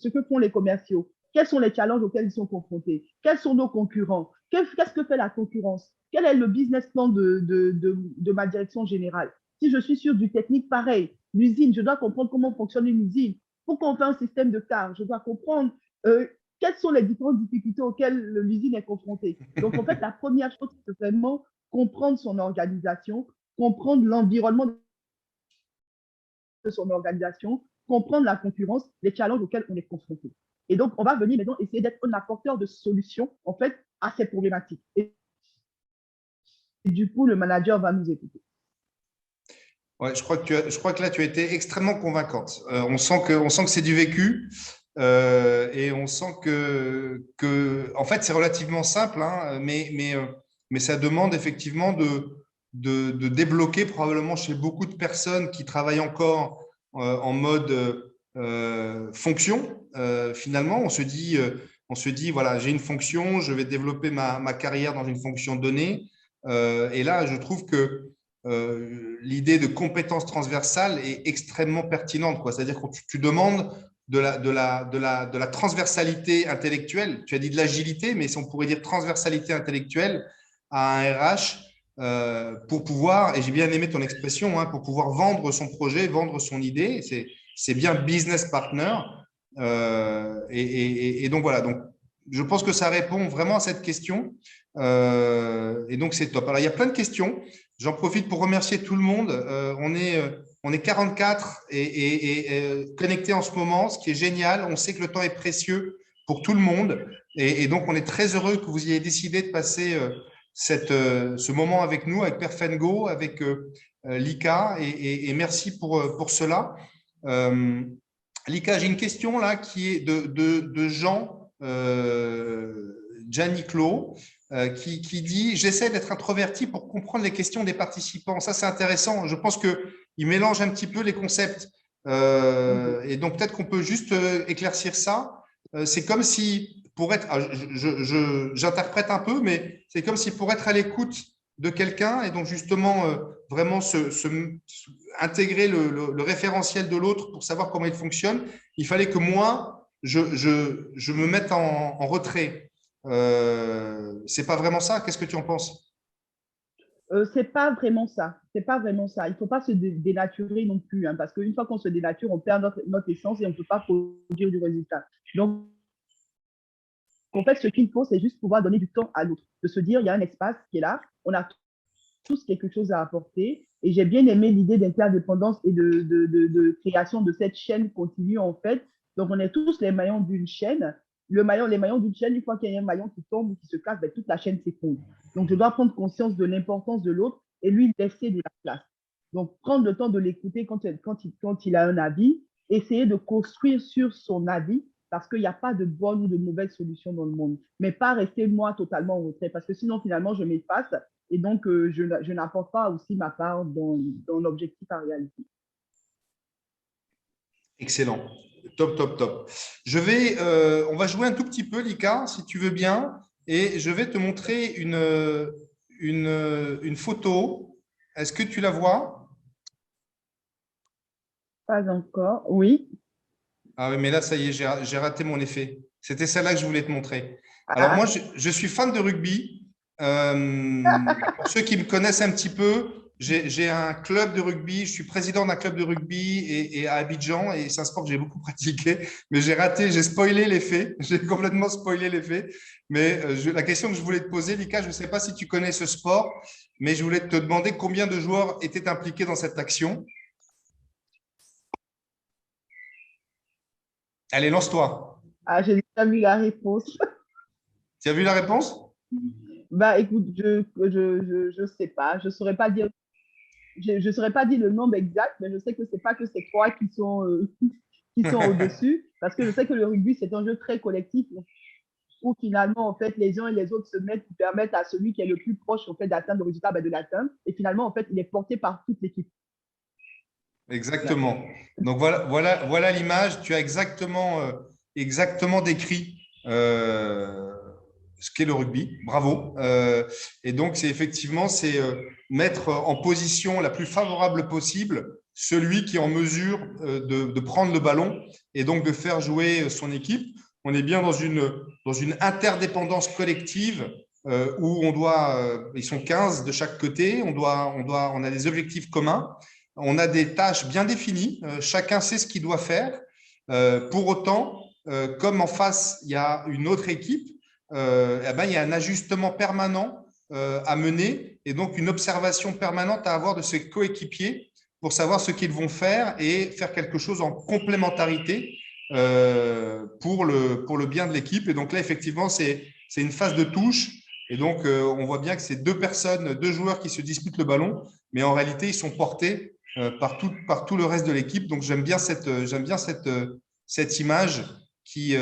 que font les commerciaux. Quels sont les challenges auxquels ils sont confrontés? Quels sont nos concurrents? Qu'est-ce que fait la concurrence? Quel est le business plan de ma direction générale? Si je suis sur du technique, pareil. L'usine, je dois comprendre comment fonctionne une usine. Pourquoi on fait un système de car? Je dois comprendre quelles sont les différentes difficultés auxquelles l'usine est confrontée. Donc, en fait, la première chose, c'est vraiment comprendre son organisation, comprendre l'environnement de son organisation, comprendre la concurrence, les challenges auxquels on est confronté. Et donc, on va venir maintenant essayer d'être un apporteur de solutions, en fait, à ces problématiques. Et du coup, le manager va nous écouter. Ouais, je crois que là, tu as été extrêmement convaincante. On sent que c'est du vécu et on sent en fait, c'est relativement simple, hein, mais ça demande effectivement de débloquer probablement chez beaucoup de personnes qui travaillent encore en mode fonction. Finalement, on se dit, voilà, j'ai une fonction, je vais développer ma carrière dans une fonction donnée. Et là, je trouve que l'idée de compétence transversale est extrêmement pertinente, quoi. C'est-à-dire que tu demandes de la transversalité intellectuelle. Tu as dit de l'agilité, mais on pourrait dire transversalité intellectuelle à un RH pour pouvoir, et j'ai bien aimé ton expression, hein, pour pouvoir vendre son projet, vendre son idée. C'est bien business partner. Et donc voilà. Donc, je pense que ça répond vraiment à cette question. Et donc, c'est top. Alors, il y a plein de questions. J'en profite pour remercier tout le monde. On est 44 et connectés en ce moment, ce qui est génial. On sait que le temps est précieux pour tout le monde. Et donc, on est très heureux que vous ayez décidé de passer ce moment avec nous, avec Perfengo, avec Lika. Et merci pour cela. Lika, j'ai une question là qui est de Jean Gianniclo qui dit « J'essaie d'être introverti pour comprendre les questions des participants ». Ça, c'est intéressant. Je pense qu'il mélange un petit peu les concepts. Et donc, peut-être qu'on peut juste éclaircir ça. C'est comme si, pour être… j'interprète un peu, mais c'est comme si pour être à l'écoute de quelqu'un et donc justement vraiment intégrer le référentiel de l'autre pour savoir comment il fonctionne, il fallait que moi, je me mette en retrait. C'est pas vraiment ça. Qu'est-ce que tu en penses? C'est pas vraiment ça. C'est pas vraiment ça. Il faut pas se dénaturer non plus, hein, parce qu'une fois qu'on se dénature, on perd notre essence et on ne peut pas produire du résultat. Donc, en fait, ce qu'il faut, c'est juste pouvoir donner du temps à l'autre, de se dire, il y a un espace qui est là, on a tous quelque chose à apporter. Et j'ai bien aimé l'idée d'interdépendance et de création de cette chaîne continue, en fait. Donc, on est tous les maillons d'une chaîne. Les maillons d'une chaîne, une fois qu'il y a un maillon qui tombe ou qui se casse, ben, toute la chaîne s'effondre. Donc, je dois prendre conscience de l'importance de l'autre et lui laisser de la place. Donc, prendre le temps de l'écouter quand il a un avis, essayer de construire sur son avis, parce qu'il n'y a pas de bonne ou de mauvaise solution dans le monde, mais pas rester moi totalement en retrait, parce que sinon, finalement, je m'efface et donc je n'apporte pas aussi ma part dans l'objectif à réaliser. Excellent. Top, top, top. On va jouer un tout petit peu, Lika, si tu veux bien, et je vais te montrer une photo. Est-ce que tu la vois? Pas encore, oui. Ah oui, mais là, ça y est, j'ai raté mon effet. C'était celle-là que je voulais te montrer. Alors, moi, Ah, je suis fan de rugby. Pour ceux qui me connaissent un petit peu, j'ai un club de rugby. Je suis président d'un club de rugby et à Abidjan. Et c'est un sport que j'ai beaucoup pratiqué. Mais j'ai raté, j'ai spoilé les faits. J'ai complètement spoilé les faits. Mais la question que je voulais te poser, Lika, je ne sais pas si tu connais ce sport, mais je voulais te demander combien de joueurs étaient impliqués dans cette action. Allez, lance-toi. ah, j'ai déjà vu la réponse. Tu as vu la réponse? Bah, écoute, je sais pas. Je saurais pas dire. Je saurais pas dire le nombre exact, mais je sais que c'est pas que c'est trois qui sont au-dessus, parce que je sais que le rugby c'est un jeu très collectif où finalement en fait les uns et les autres se mettent pour permettre à celui qui est le plus proche en fait d'atteindre le résultat, ben, de l'atteindre, et finalement en fait il est porté par toute l'équipe. Exactement. Donc voilà l'image. Tu as exactement décrit ce qu'est le rugby. Bravo. Et donc c'est effectivement mettre en position la plus favorable possible celui qui est en mesure de prendre le ballon et donc de faire jouer son équipe. On est bien dans une interdépendance collective où ils sont 15 de chaque côté. On a des objectifs communs. On a des tâches bien définies, chacun sait ce qu'il doit faire. Pour autant, comme en face, il y a une autre équipe, eh ben, il y a un ajustement permanent à mener et donc une observation permanente à avoir de ses coéquipiers pour savoir ce qu'ils vont faire et faire quelque chose en complémentarité pour le bien de l'équipe. Et donc là, effectivement, c'est une phase de touche. Et donc, on voit bien que c'est deux joueurs qui se disputent le ballon, mais en réalité, ils sont portés par tout le reste de l'équipe. Donc, j'aime bien cette image qui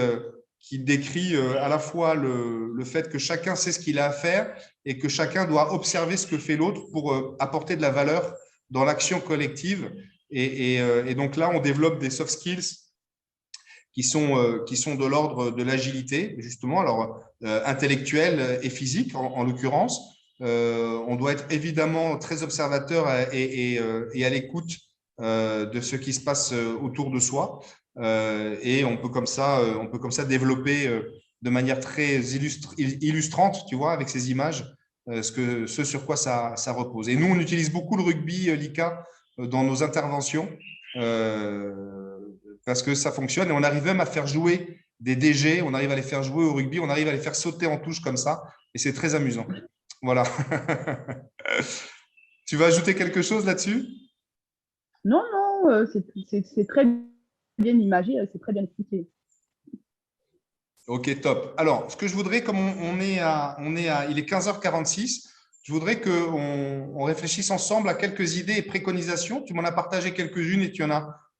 décrit à la fois le fait que chacun sait ce qu'il a à faire et que chacun doit observer ce que fait l'autre pour apporter de la valeur dans l'action collective. Et donc là, on développe des soft skills qui sont de l'ordre de l'agilité, justement, alors intellectuelle et physique en l'occurrence. On doit être évidemment très observateur et à l'écoute de ce qui se passe autour de soi. Et on peut comme ça développer de manière très illustrante, tu vois, avec ces images, ce sur quoi ça repose. Et nous, on utilise beaucoup le rugby, Lika, dans nos interventions, parce que ça fonctionne. Et on arrive même à faire jouer des DG, on arrive à les faire jouer au rugby, on arrive à les faire sauter en touche comme ça. Et c'est très amusant. Voilà. Tu vas ajouter quelque chose là-dessus? Non, non, c'est très bien imagé, c'est très bien expliqué. Ok, top. Alors, ce que je voudrais, comme il est 15h46, je voudrais qu'on réfléchisse ensemble à quelques idées et préconisations. Tu m'en as partagé quelques-unes et tu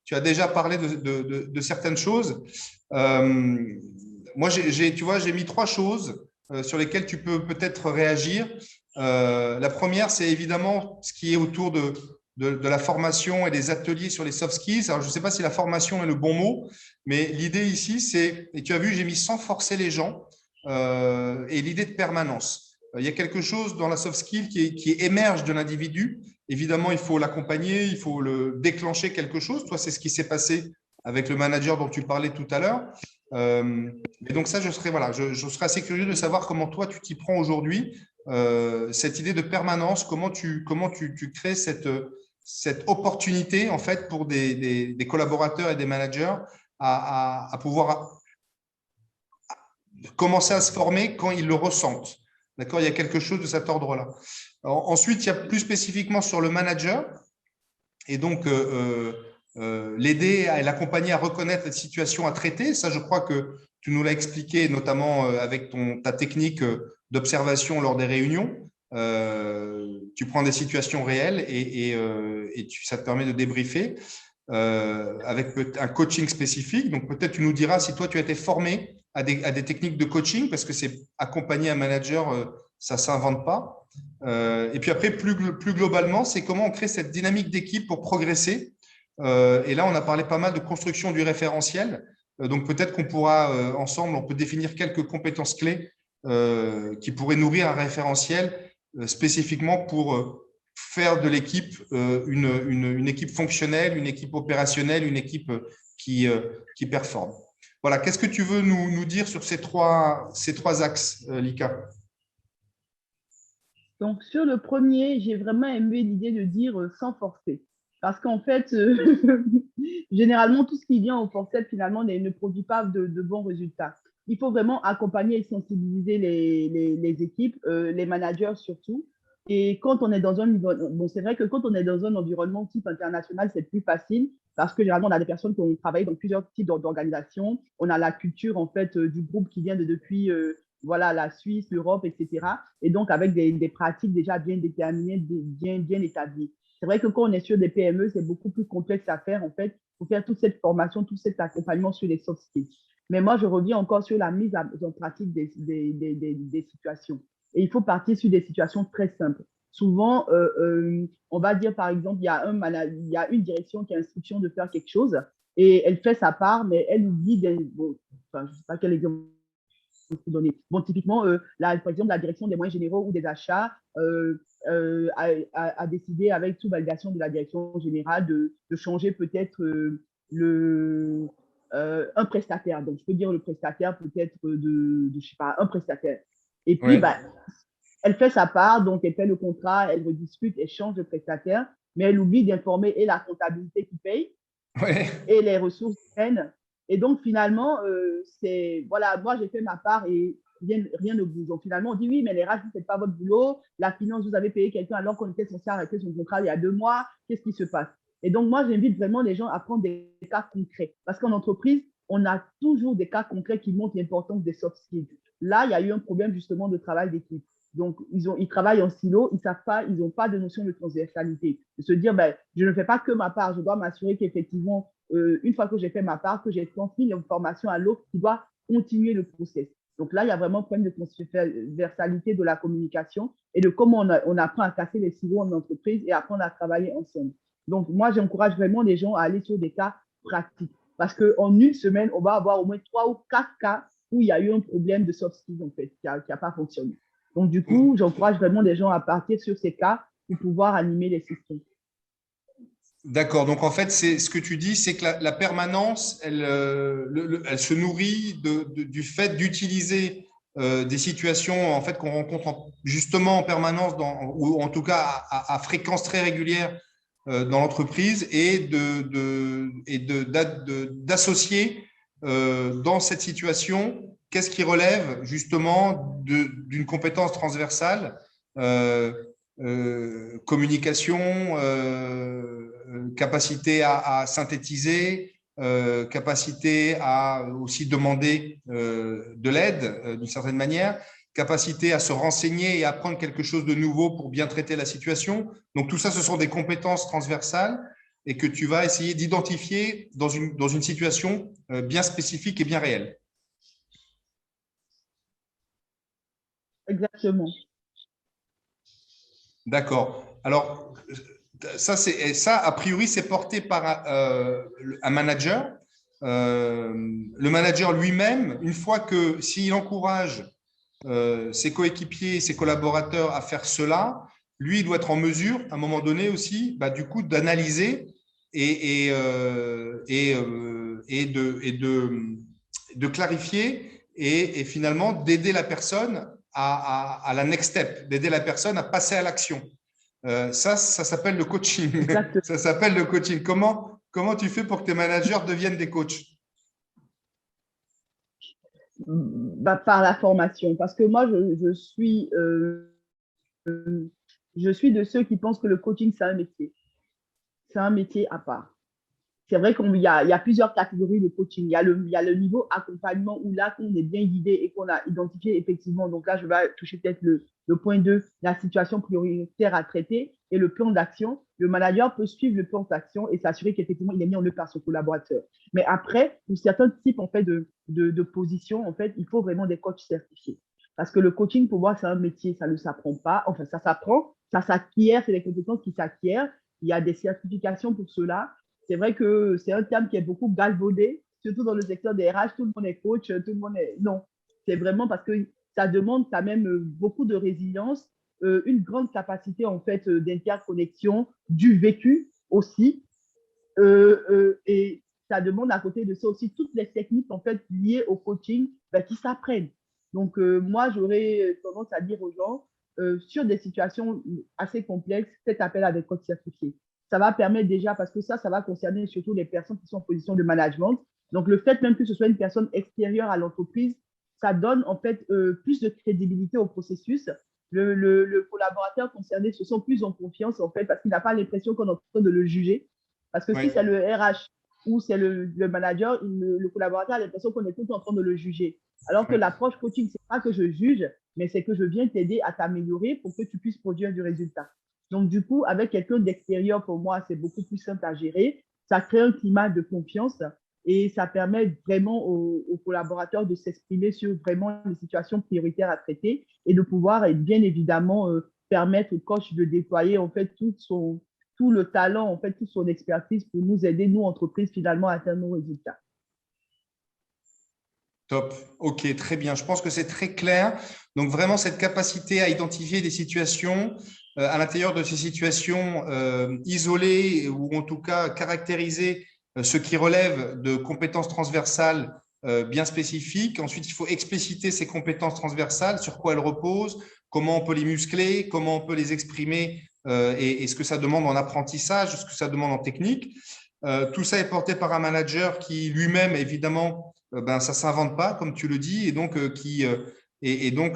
tu as déjà parlé de certaines choses. Moi, tu vois, j'ai mis 3 choses sur lesquelles tu peux peut-être réagir. La première, c'est évidemment ce qui est autour de la formation et des ateliers sur les soft skills. Alors, je ne sais pas si la formation est le bon mot, mais l'idée ici, c'est, et tu as vu, j'ai mis sans forcer les gens, et l'idée de permanence. Il y a quelque chose dans la soft skill qui émerge de l'individu. Évidemment, il faut l'accompagner, il faut le déclencher quelque chose. Toi, c'est ce qui s'est passé avec le manager dont tu parlais tout à l'heure. Et donc ça, je serais assez curieux de savoir comment toi, tu t'y prends aujourd'hui. Cette idée de permanence, comment tu crées cette opportunité en fait pour des collaborateurs et des managers à pouvoir commencer à se former quand ils le ressentent. D'accord, il y a quelque chose de cet ordre-là. Ensuite, il y a plus spécifiquement sur le manager et donc l'aider et l'accompagner à reconnaître les situations à traiter. Ça, je crois que tu nous l'as expliqué, notamment avec ta technique d'observation lors des réunions. Tu prends des situations réelles et ça te permet de débriefer avec un coaching spécifique. Donc, peut-être tu nous diras si toi, tu as été formé à des techniques de coaching, parce que c'est accompagner un manager, ça ne s'invente pas. Et puis après, plus globalement, c'est comment on crée cette dynamique d'équipe pour progresser. Et là, on a parlé pas mal de construction du référentiel. Donc, peut-être qu'on pourra, ensemble, on peut définir quelques compétences clés qui pourraient nourrir un référentiel spécifiquement pour faire de l'équipe une équipe fonctionnelle, une équipe opérationnelle, une équipe qui performe. Voilà, qu'est-ce que tu veux nous dire sur ces trois axes, Lika? Donc, sur le premier, j'ai vraiment aimé l'idée de dire sans forcer. Parce qu'en fait, généralement, tout ce qui vient au forceps, finalement, ne produit pas de bons résultats. Il faut vraiment accompagner et sensibiliser les équipes, les managers surtout. Et quand on est dans c'est vrai que quand on est dans un environnement type international, c'est plus facile parce que généralement, on a des personnes qui ont travaillé dans plusieurs types d'organisations. On a la culture, en fait, du groupe qui vient depuis voilà, la Suisse, l'Europe, etc. Et donc, avec des pratiques déjà bien déterminées, bien établies. C'est vrai que quand on est sur des PME, c'est beaucoup plus complexe à faire, en fait, pour faire toute cette formation, tout cet accompagnement sur les soft skills. Mais moi, je reviens encore sur la mise en pratique des situations. Et il faut partir sur des situations très simples. Souvent, on va dire, par exemple, il y a une direction qui a instruction de faire quelque chose et elle fait sa part, mais elle oublie, enfin, je ne sais pas quel exemple donner. Bon, typiquement, par exemple, la direction des moyens généraux ou des achats a décidé, avec toute validation de la direction générale, de changer peut-être un prestataire. Donc, je peux dire le prestataire peut-être je sais pas, un prestataire. Et puis, Ouais. elle fait sa part, donc elle fait le contrat, elle rediscute, elle change de prestataire, mais elle oublie d'informer et la comptabilité qui paye et les ressources humaines. Et donc, finalement, voilà, moi, j'ai fait ma part et rien ne bouge. Donc, finalement, on dit oui, mais les RH, vous ne faites pas votre boulot. La finance, vous avez payé quelqu'un alors qu'on était censé arrêter son contrat il y a 2 mois. Qu'est-ce qui se passe? Et donc, moi, j'invite vraiment les gens à prendre des cas concrets. Parce qu'en entreprise, on a toujours des cas concrets qui montrent l'importance des soft skills. Là, il y a eu un problème justement de travail d'équipe. Donc, ils travaillent en silo, ils n'ont pas de notion de transversalité. De se dire, je ne fais pas que ma part, je dois m'assurer qu'effectivement, une fois que j'ai fait ma part, que j'ai transmis l'information à l'autre qui doit continuer le process. Donc là, il y a vraiment un problème de transversalité de la communication et de comment on apprend à casser les silos en entreprise et apprendre à travailler ensemble. Donc, moi, j'encourage vraiment les gens à aller sur des cas pratiques parce qu'en une semaine, on va avoir au moins 3 ou 4 cas où il y a eu un problème de soft skills, en fait, qui n'a pas fonctionné. Donc, du coup, j'encourage vraiment les gens à partir sur ces cas pour pouvoir animer les systèmes. D'accord. Donc, en fait, c'est ce que tu dis, c'est que la permanence, elle se nourrit du fait d'utiliser des situations en fait, qu'on rencontre justement en permanence, ou en tout cas à fréquence très régulière dans l'entreprise, et d'associer dans cette situation qu'est-ce qui relève justement d'une compétence transversale, communication, capacité à synthétiser, capacité à aussi demander de l'aide d'une certaine manière, capacité à se renseigner et apprendre quelque chose de nouveau pour bien traiter la situation. Donc tout ça, ce sont des compétences transversales. et que tu vas essayer d'identifier dans une situation bien spécifique et bien réelle. Exactement. D'accord. Alors, ça, a priori, c'est porté par un manager. Le manager lui-même, une fois que s'il encourage ses coéquipiers, ses collaborateurs à faire cela, lui, il doit être en mesure, à un moment donné aussi, du coup, d'analyser de clarifier et finalement d'aider la personne à la next step, d'aider la personne à passer à l'action. Ça s'appelle le coaching. Exactement. Ça s'appelle le coaching. Comment tu fais pour que tes managers deviennent des coachs? Par la formation. Parce que moi, je suis de ceux qui pensent que le coaching, c'est un métier. C'est un métier à part. C'est vrai qu'il y a plusieurs catégories de coaching. Il y a le niveau accompagnement où là, on est bien guidé et qu'on a identifié effectivement. Donc là, je vais toucher peut-être le point 2, la situation prioritaire à traiter et le plan d'action. Le manager peut suivre le plan d'action et s'assurer qu'effectivement, il est mis en œuvre par son collaborateur. Mais après, pour certains types en fait, de positions, en fait, il faut vraiment des coachs certifiés. Parce que le coaching, pour moi, c'est un métier, ça ne s'apprend pas. Enfin, ça s'apprend, ça s'acquiert, c'est des compétences qui s'acquièrent. Il y a des certifications pour cela. C'est vrai que c'est un terme qui est beaucoup galvaudé, surtout dans le secteur des RH. Tout le monde est coach, tout le monde est… Non, c'est vraiment parce que ça demande quand même beaucoup de résilience, une grande capacité en fait d'interconnexion, du vécu aussi. Et ça demande à côté de ça aussi toutes les techniques en fait liées au coaching qui s'apprennent. Donc, moi, j'aurais tendance à dire aux gens, sur des situations assez complexes, faites appel à des coachs certifiés. Ça va permettre déjà, parce que ça va concerner surtout les personnes qui sont en position de management. Donc, le fait même que ce soit une personne extérieure à l'entreprise, ça donne en fait plus de crédibilité au processus. Le collaborateur concerné se sent plus en confiance en fait, parce qu'il n'a pas l'impression qu'on est en train de le juger. Parce que si c'est le RH ou c'est le manager, le collaborateur a l'impression qu'on est tout le temps en train de le juger. Alors que l'approche coaching, c'est pas que je juge, mais c'est que je viens t'aider à t'améliorer pour que tu puisses produire du résultat. Donc, du coup, avec quelqu'un d'extérieur, pour moi, c'est beaucoup plus simple à gérer. Ça crée un climat de confiance et ça permet vraiment aux collaborateurs de s'exprimer sur vraiment les situations prioritaires à traiter et de pouvoir, et bien évidemment, permettre au coach de déployer en fait tout le talent, en fait, toute son expertise pour nous aider, nous, entreprises, finalement, à atteindre nos résultats. Top. OK, très bien. Je pense que c'est très clair. Donc, vraiment, cette capacité à identifier des situations, à l'intérieur de ces situations isolées ou en tout cas caractériser ce qui relève de compétences transversales bien spécifiques. Ensuite, il faut expliciter ces compétences transversales, sur quoi elles reposent, comment on peut les muscler, comment on peut les exprimer et ce que ça demande en apprentissage, ce que ça demande en technique. Tout ça est porté par un manager qui lui-même, évidemment, ça ne s'invente pas, comme tu le dis, et donc,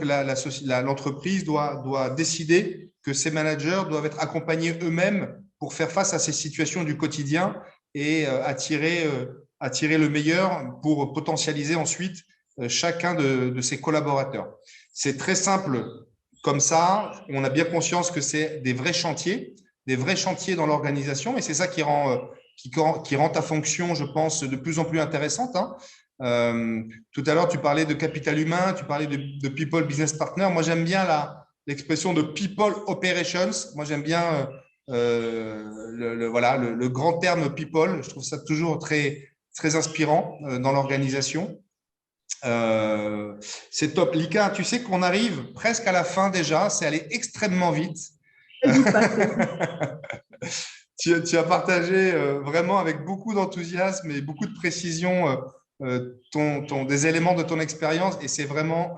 l'entreprise doit décider que ces managers doivent être accompagnés eux-mêmes pour faire face à ces situations du quotidien et attirer le meilleur pour potentialiser ensuite chacun de ses collaborateurs. C'est très simple comme ça. On a bien conscience que c'est des vrais chantiers dans l'organisation, et c'est ça qui rend ta fonction, je pense, de plus en plus intéressante. Tout à l'heure, tu parlais de capital humain, tu parlais de people business partner. Moi, j'aime bien l'expression de people operations. Moi, j'aime bien le grand terme people. Je trouve ça toujours très, très inspirant dans l'organisation. C'est top. Lika, tu sais qu'on arrive presque à la fin déjà. C'est allé extrêmement vite. Tu as partagé vraiment avec beaucoup d'enthousiasme et beaucoup de précision des éléments de ton expérience, et c'est vraiment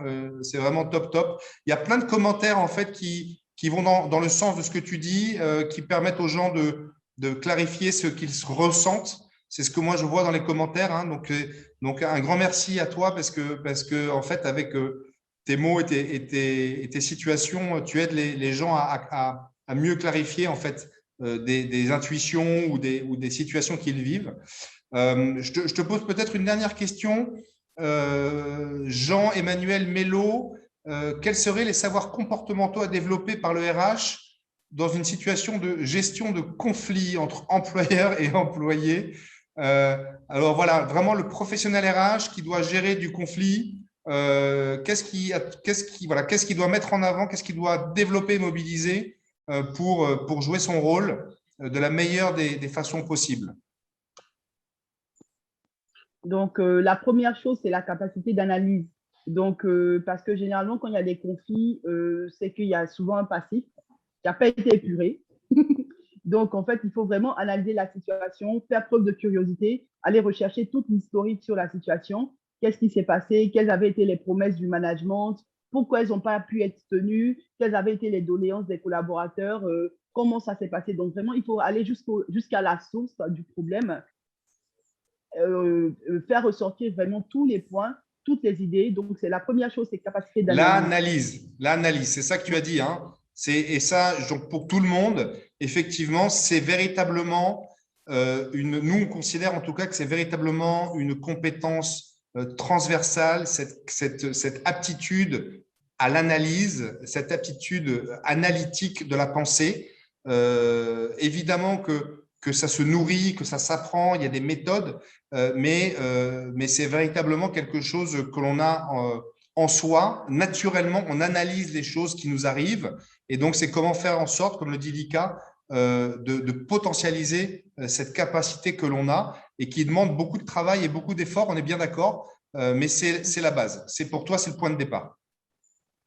top. Il y a plein de commentaires en fait qui vont dans le sens de ce que tu dis, qui permettent aux gens de clarifier ce qu'ils ressentent. C'est ce que moi je vois dans les commentaires. Donc un grand merci à toi parce que en fait avec tes mots et tes situations, tu aides les gens à mieux clarifier en fait des intuitions ou des situations qu'ils vivent. Je te pose peut-être une dernière question. Jean-Emmanuel Mello, quels seraient les savoirs comportementaux à développer par le RH dans une situation de gestion de conflit entre employeurs et employés. Alors voilà, vraiment le professionnel RH qui doit gérer du conflit, qu'est-ce qu'il doit mettre en avant, qu'est-ce qu'il doit développer, mobiliser pour jouer son rôle de la meilleure des façons possibles. Donc, la première chose, c'est la capacité d'analyse. Donc, parce que généralement, quand il y a des conflits, c'est qu'il y a souvent un passif qui n'a pas été épuré. Donc, en fait, il faut vraiment analyser la situation, faire preuve de curiosité, aller rechercher toute l'historique sur la situation. Qu'est-ce qui s'est passé? Quelles avaient été les promesses du management? Pourquoi elles n'ont pas pu être tenues? Quelles avaient été les doléances des collaborateurs? Comment ça s'est passé? Donc, vraiment, il faut aller jusqu'à la source du problème, faire ressortir vraiment tous les points, toutes les idées. Donc, c'est la première chose, c'est capacité d'analyse. L'analyse, c'est ça que tu as dit, hein. Et ça, donc pour tout le monde, effectivement, c'est véritablement nous, on considère en tout cas que c'est véritablement une compétence transversale, cette aptitude à l'analyse, cette aptitude analytique de la pensée. Évidemment que ça se nourrit, que ça s'apprend, il y a des méthodes, mais c'est véritablement quelque chose que l'on a en soi. Naturellement, on analyse les choses qui nous arrivent. Et donc, c'est comment faire en sorte, comme le dit Lika, de potentialiser cette capacité que l'on a et qui demande beaucoup de travail et beaucoup d'efforts, on est bien d'accord, mais c'est la base. C'est pour toi, c'est le point de départ.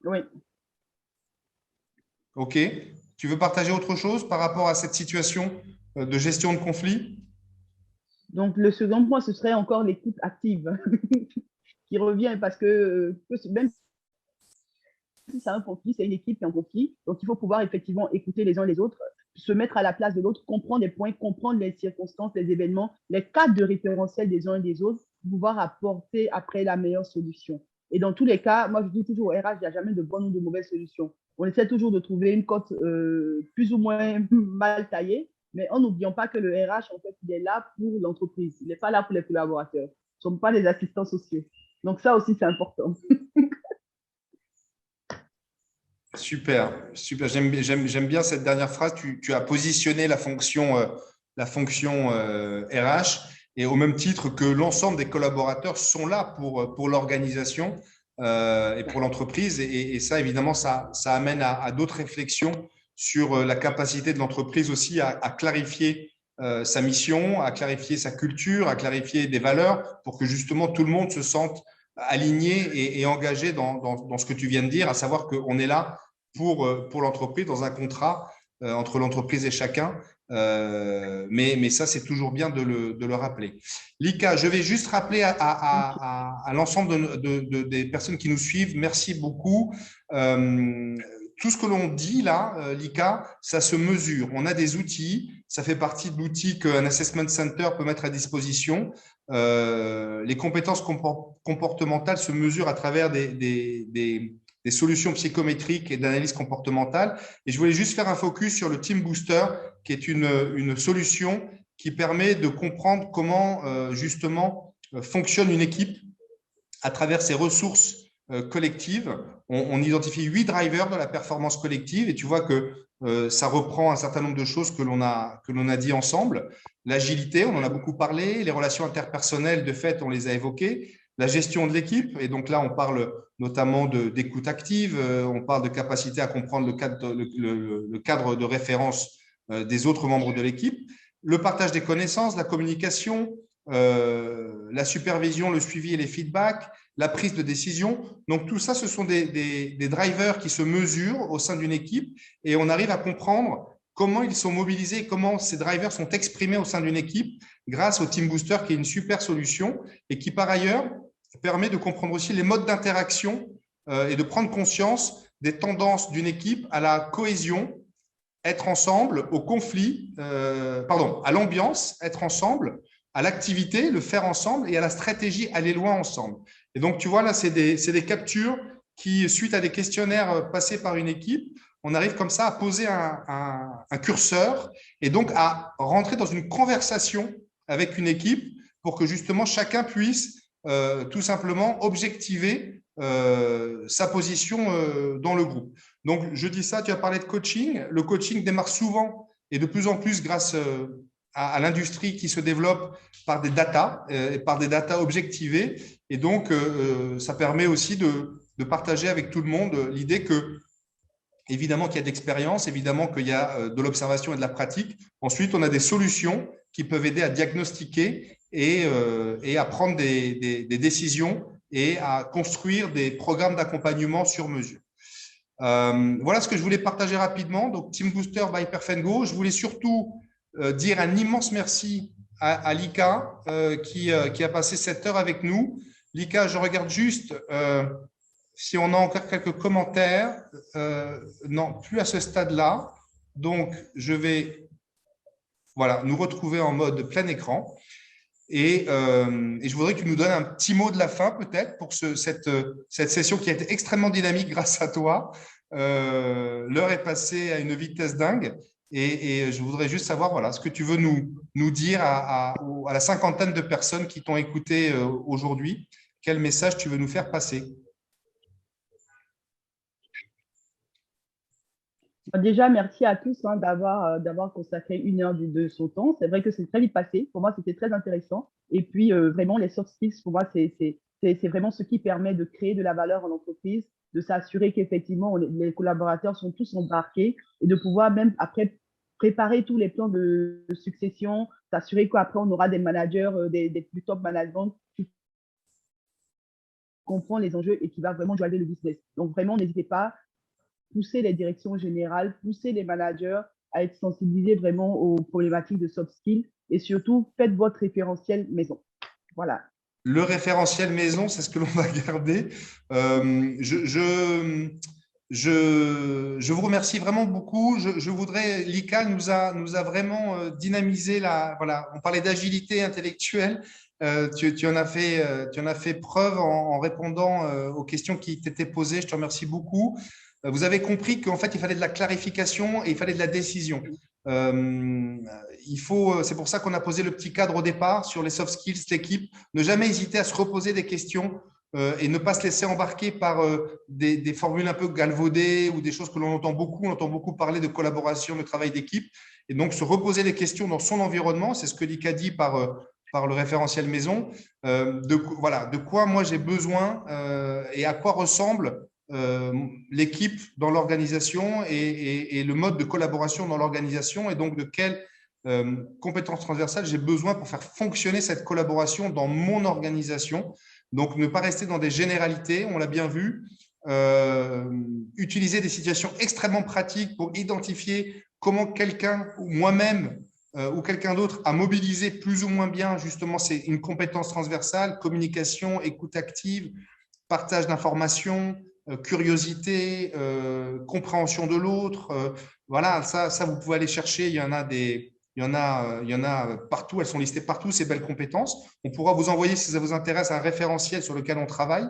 Oui. OK. Tu veux partager autre chose par rapport à cette situation de gestion de conflit? Donc, le second point, ce serait encore l'écoute active qui revient parce que même si c'est un conflit, c'est une équipe qui est en conflit. Donc, il faut pouvoir effectivement écouter les uns les autres, se mettre à la place de l'autre, comprendre les points, comprendre les circonstances, les événements, les cadres de référentiel des uns et des autres, pour pouvoir apporter après la meilleure solution. Et dans tous les cas, moi, je dis toujours au RH, il n'y a jamais de bonne ou de mauvaise solution. On essaie toujours de trouver une cote plus ou moins mal taillée, mais en n'oubliant pas que le RH, en fait, il est là pour l'entreprise. Il n'est pas là pour les collaborateurs. Ce ne sont pas les assistants sociaux. Donc, ça aussi, c'est important. Super, super. J'aime bien cette dernière phrase. Tu as positionné la fonction RH et au même titre que l'ensemble des collaborateurs sont là pour l'organisation et pour l'entreprise. Et ça, évidemment, ça amène à d'autres réflexions sur la capacité de l'entreprise aussi à clarifier sa mission, à clarifier sa culture, à clarifier des valeurs pour que justement tout le monde se sente aligné et engagé dans ce que tu viens de dire, à savoir qu'on est là pour l'entreprise dans un contrat entre l'entreprise et chacun. Mais ça, c'est toujours bien de le rappeler. Lika, je vais juste rappeler à l'ensemble des personnes qui nous suivent, merci beaucoup. Tout ce que l'on dit là, Lika, ça se mesure. On a des outils, ça fait partie de l'outil qu'un assessment center peut mettre à disposition. Les compétences comportementales se mesurent à travers des solutions psychométriques et d'analyse comportementale. Et je voulais juste faire un focus sur le Team Booster, qui est une solution qui permet de comprendre comment justement fonctionne une équipe à travers ses ressources collectives. On identifie 8 drivers de la performance collective et tu vois que ça reprend un certain nombre de choses que l'on a dit ensemble. L'agilité, on en a beaucoup parlé. Les relations interpersonnelles, de fait, on les a évoquées. La gestion de l'équipe, et donc là, on parle notamment d'écoute active, on parle de capacité à comprendre le cadre de référence des autres membres de l'équipe, le partage des connaissances, la communication, la supervision, le suivi et les feedbacks, la prise de décision. Donc, tout ça, ce sont des drivers qui se mesurent au sein d'une équipe et on arrive à comprendre comment ils sont mobilisés, comment ces drivers sont exprimés au sein d'une équipe grâce au Team Booster, qui est une super solution et qui, par ailleurs, permet de comprendre aussi les modes d'interaction et de prendre conscience des tendances d'une équipe à la cohésion, être ensemble, au conflit, à l'ambiance, être ensemble, à l'activité, le faire ensemble et à la stratégie, aller loin ensemble. Et donc, tu vois, là, c'est des captures qui, suite à des questionnaires passés par une équipe, on arrive comme ça à poser un curseur et donc à rentrer dans une conversation avec une équipe pour que justement chacun puisse tout simplement objectiver sa position dans le groupe. Donc, je dis ça, tu as parlé de coaching. Le coaching démarre souvent et de plus en plus grâce à l'industrie qui se développe par des datas, et par des datas objectivées. Et donc, ça permet aussi de partager avec tout le monde l'idée que, évidemment, qu'il y a de l'expérience, évidemment qu'il y a de l'observation et de la pratique. Ensuite, on a des solutions qui peuvent aider à diagnostiquer et à prendre des décisions et à construire des programmes d'accompagnement sur mesure. Voilà ce que je voulais partager rapidement. Donc, Team Booster by Perf&Go. Je voulais surtout dire un immense merci à Lika qui a passé cette heure avec nous. Lika, je regarde juste si on a encore quelques commentaires. Non, plus à ce stade-là. Donc, je vais nous retrouver en mode plein écran. Et je voudrais que tu nous donnes un petit mot de la fin, peut-être, pour cette session qui a été extrêmement dynamique grâce à toi. L'heure est passée à une vitesse dingue. Et je voudrais juste savoir ce que tu veux nous dire à la cinquantaine de personnes qui t'ont écouté aujourd'hui. Quel message tu veux nous faire passer? Déjà, merci à tous d'avoir consacré 1 heure de son temps. C'est vrai que c'est très vite passé. Pour moi, c'était très intéressant. Et puis, vraiment, les soft skills, pour moi, c'est vraiment ce qui permet de créer de la valeur en entreprise, de s'assurer qu'effectivement, les collaborateurs sont tous embarqués et de pouvoir même après préparer tous les plans de succession, s'assurer qu'après, on aura des managers, du top management qui comprend les enjeux et qui va vraiment driver le business. Donc, vraiment, n'hésitez pas, pousser les directions générales, pousser les managers à être sensibilisés vraiment aux problématiques de soft skills et surtout, faites votre référentiel maison. Voilà. Le référentiel maison, c'est ce que l'on va garder. Je vous remercie vraiment beaucoup. Je voudrais, Lika nous a vraiment dynamisé on parlait d'agilité intellectuelle. Tu en as fait preuve en répondant aux questions qui t'étaient posées. Je te remercie beaucoup. Vous avez compris qu'en fait, il fallait de la clarification et il fallait de la décision. C'est pour ça qu'on a posé le petit cadre au départ sur les soft skills, l'équipe. Ne jamais hésiter à se reposer des questions et ne pas se laisser embarquer par des formules un peu galvaudées ou des choses que l'on entend beaucoup. On entend beaucoup parler de collaboration, de travail d'équipe. Et donc, se reposer les questions dans son environnement, c'est ce que Lika dit par le référentiel maison. De quoi moi j'ai besoin et à quoi ressemble l'équipe dans l'organisation et le mode de collaboration dans l'organisation et donc de quelles compétences transversales j'ai besoin pour faire fonctionner cette collaboration dans mon organisation. Donc, ne pas rester dans des généralités, on l'a bien vu, utiliser des situations extrêmement pratiques pour identifier comment quelqu'un ou moi-même ou quelqu'un d'autre a mobilisé plus ou moins bien, justement, c'est une compétence transversale, communication, écoute active, partage d'informations, curiosité, compréhension de l'autre. Ça, vous pouvez aller chercher. Il y en a partout. Elles sont listées partout, ces belles compétences. On pourra vous envoyer, si ça vous intéresse, un référentiel sur lequel on travaille.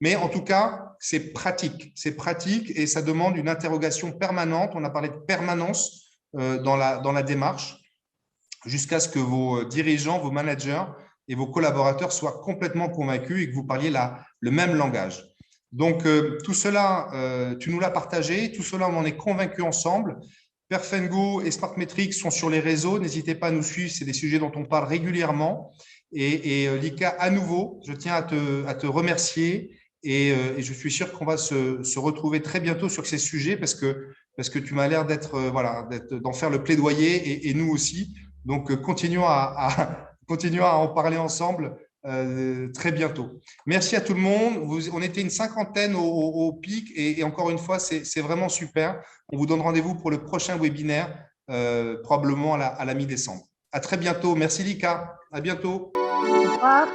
Mais en tout cas, c'est pratique. C'est pratique et ça demande une interrogation permanente. On a parlé de permanence dans la démarche jusqu'à ce que vos dirigeants, vos managers et vos collaborateurs soient complètement convaincus et que vous parliez le même langage. Donc, tout cela, tu nous l'as partagé. Tout cela, on en est convaincus ensemble. Perf&Go et Smartmetrics sont sur les réseaux. N'hésitez pas à nous suivre. C'est des sujets dont on parle régulièrement. Et Lika, à nouveau, je tiens à te remercier. Et je suis sûr qu'on va se retrouver très bientôt sur ces sujets parce que tu m'as l'air d'en faire le plaidoyer et nous aussi. Donc, continuons à en parler ensemble très bientôt. Merci à tout le monde. On était une cinquantaine au pic et encore une fois, c'est vraiment super. On vous donne rendez-vous pour le prochain webinaire, probablement à la mi-décembre. À très bientôt. Merci Lika. À bientôt. Au revoir.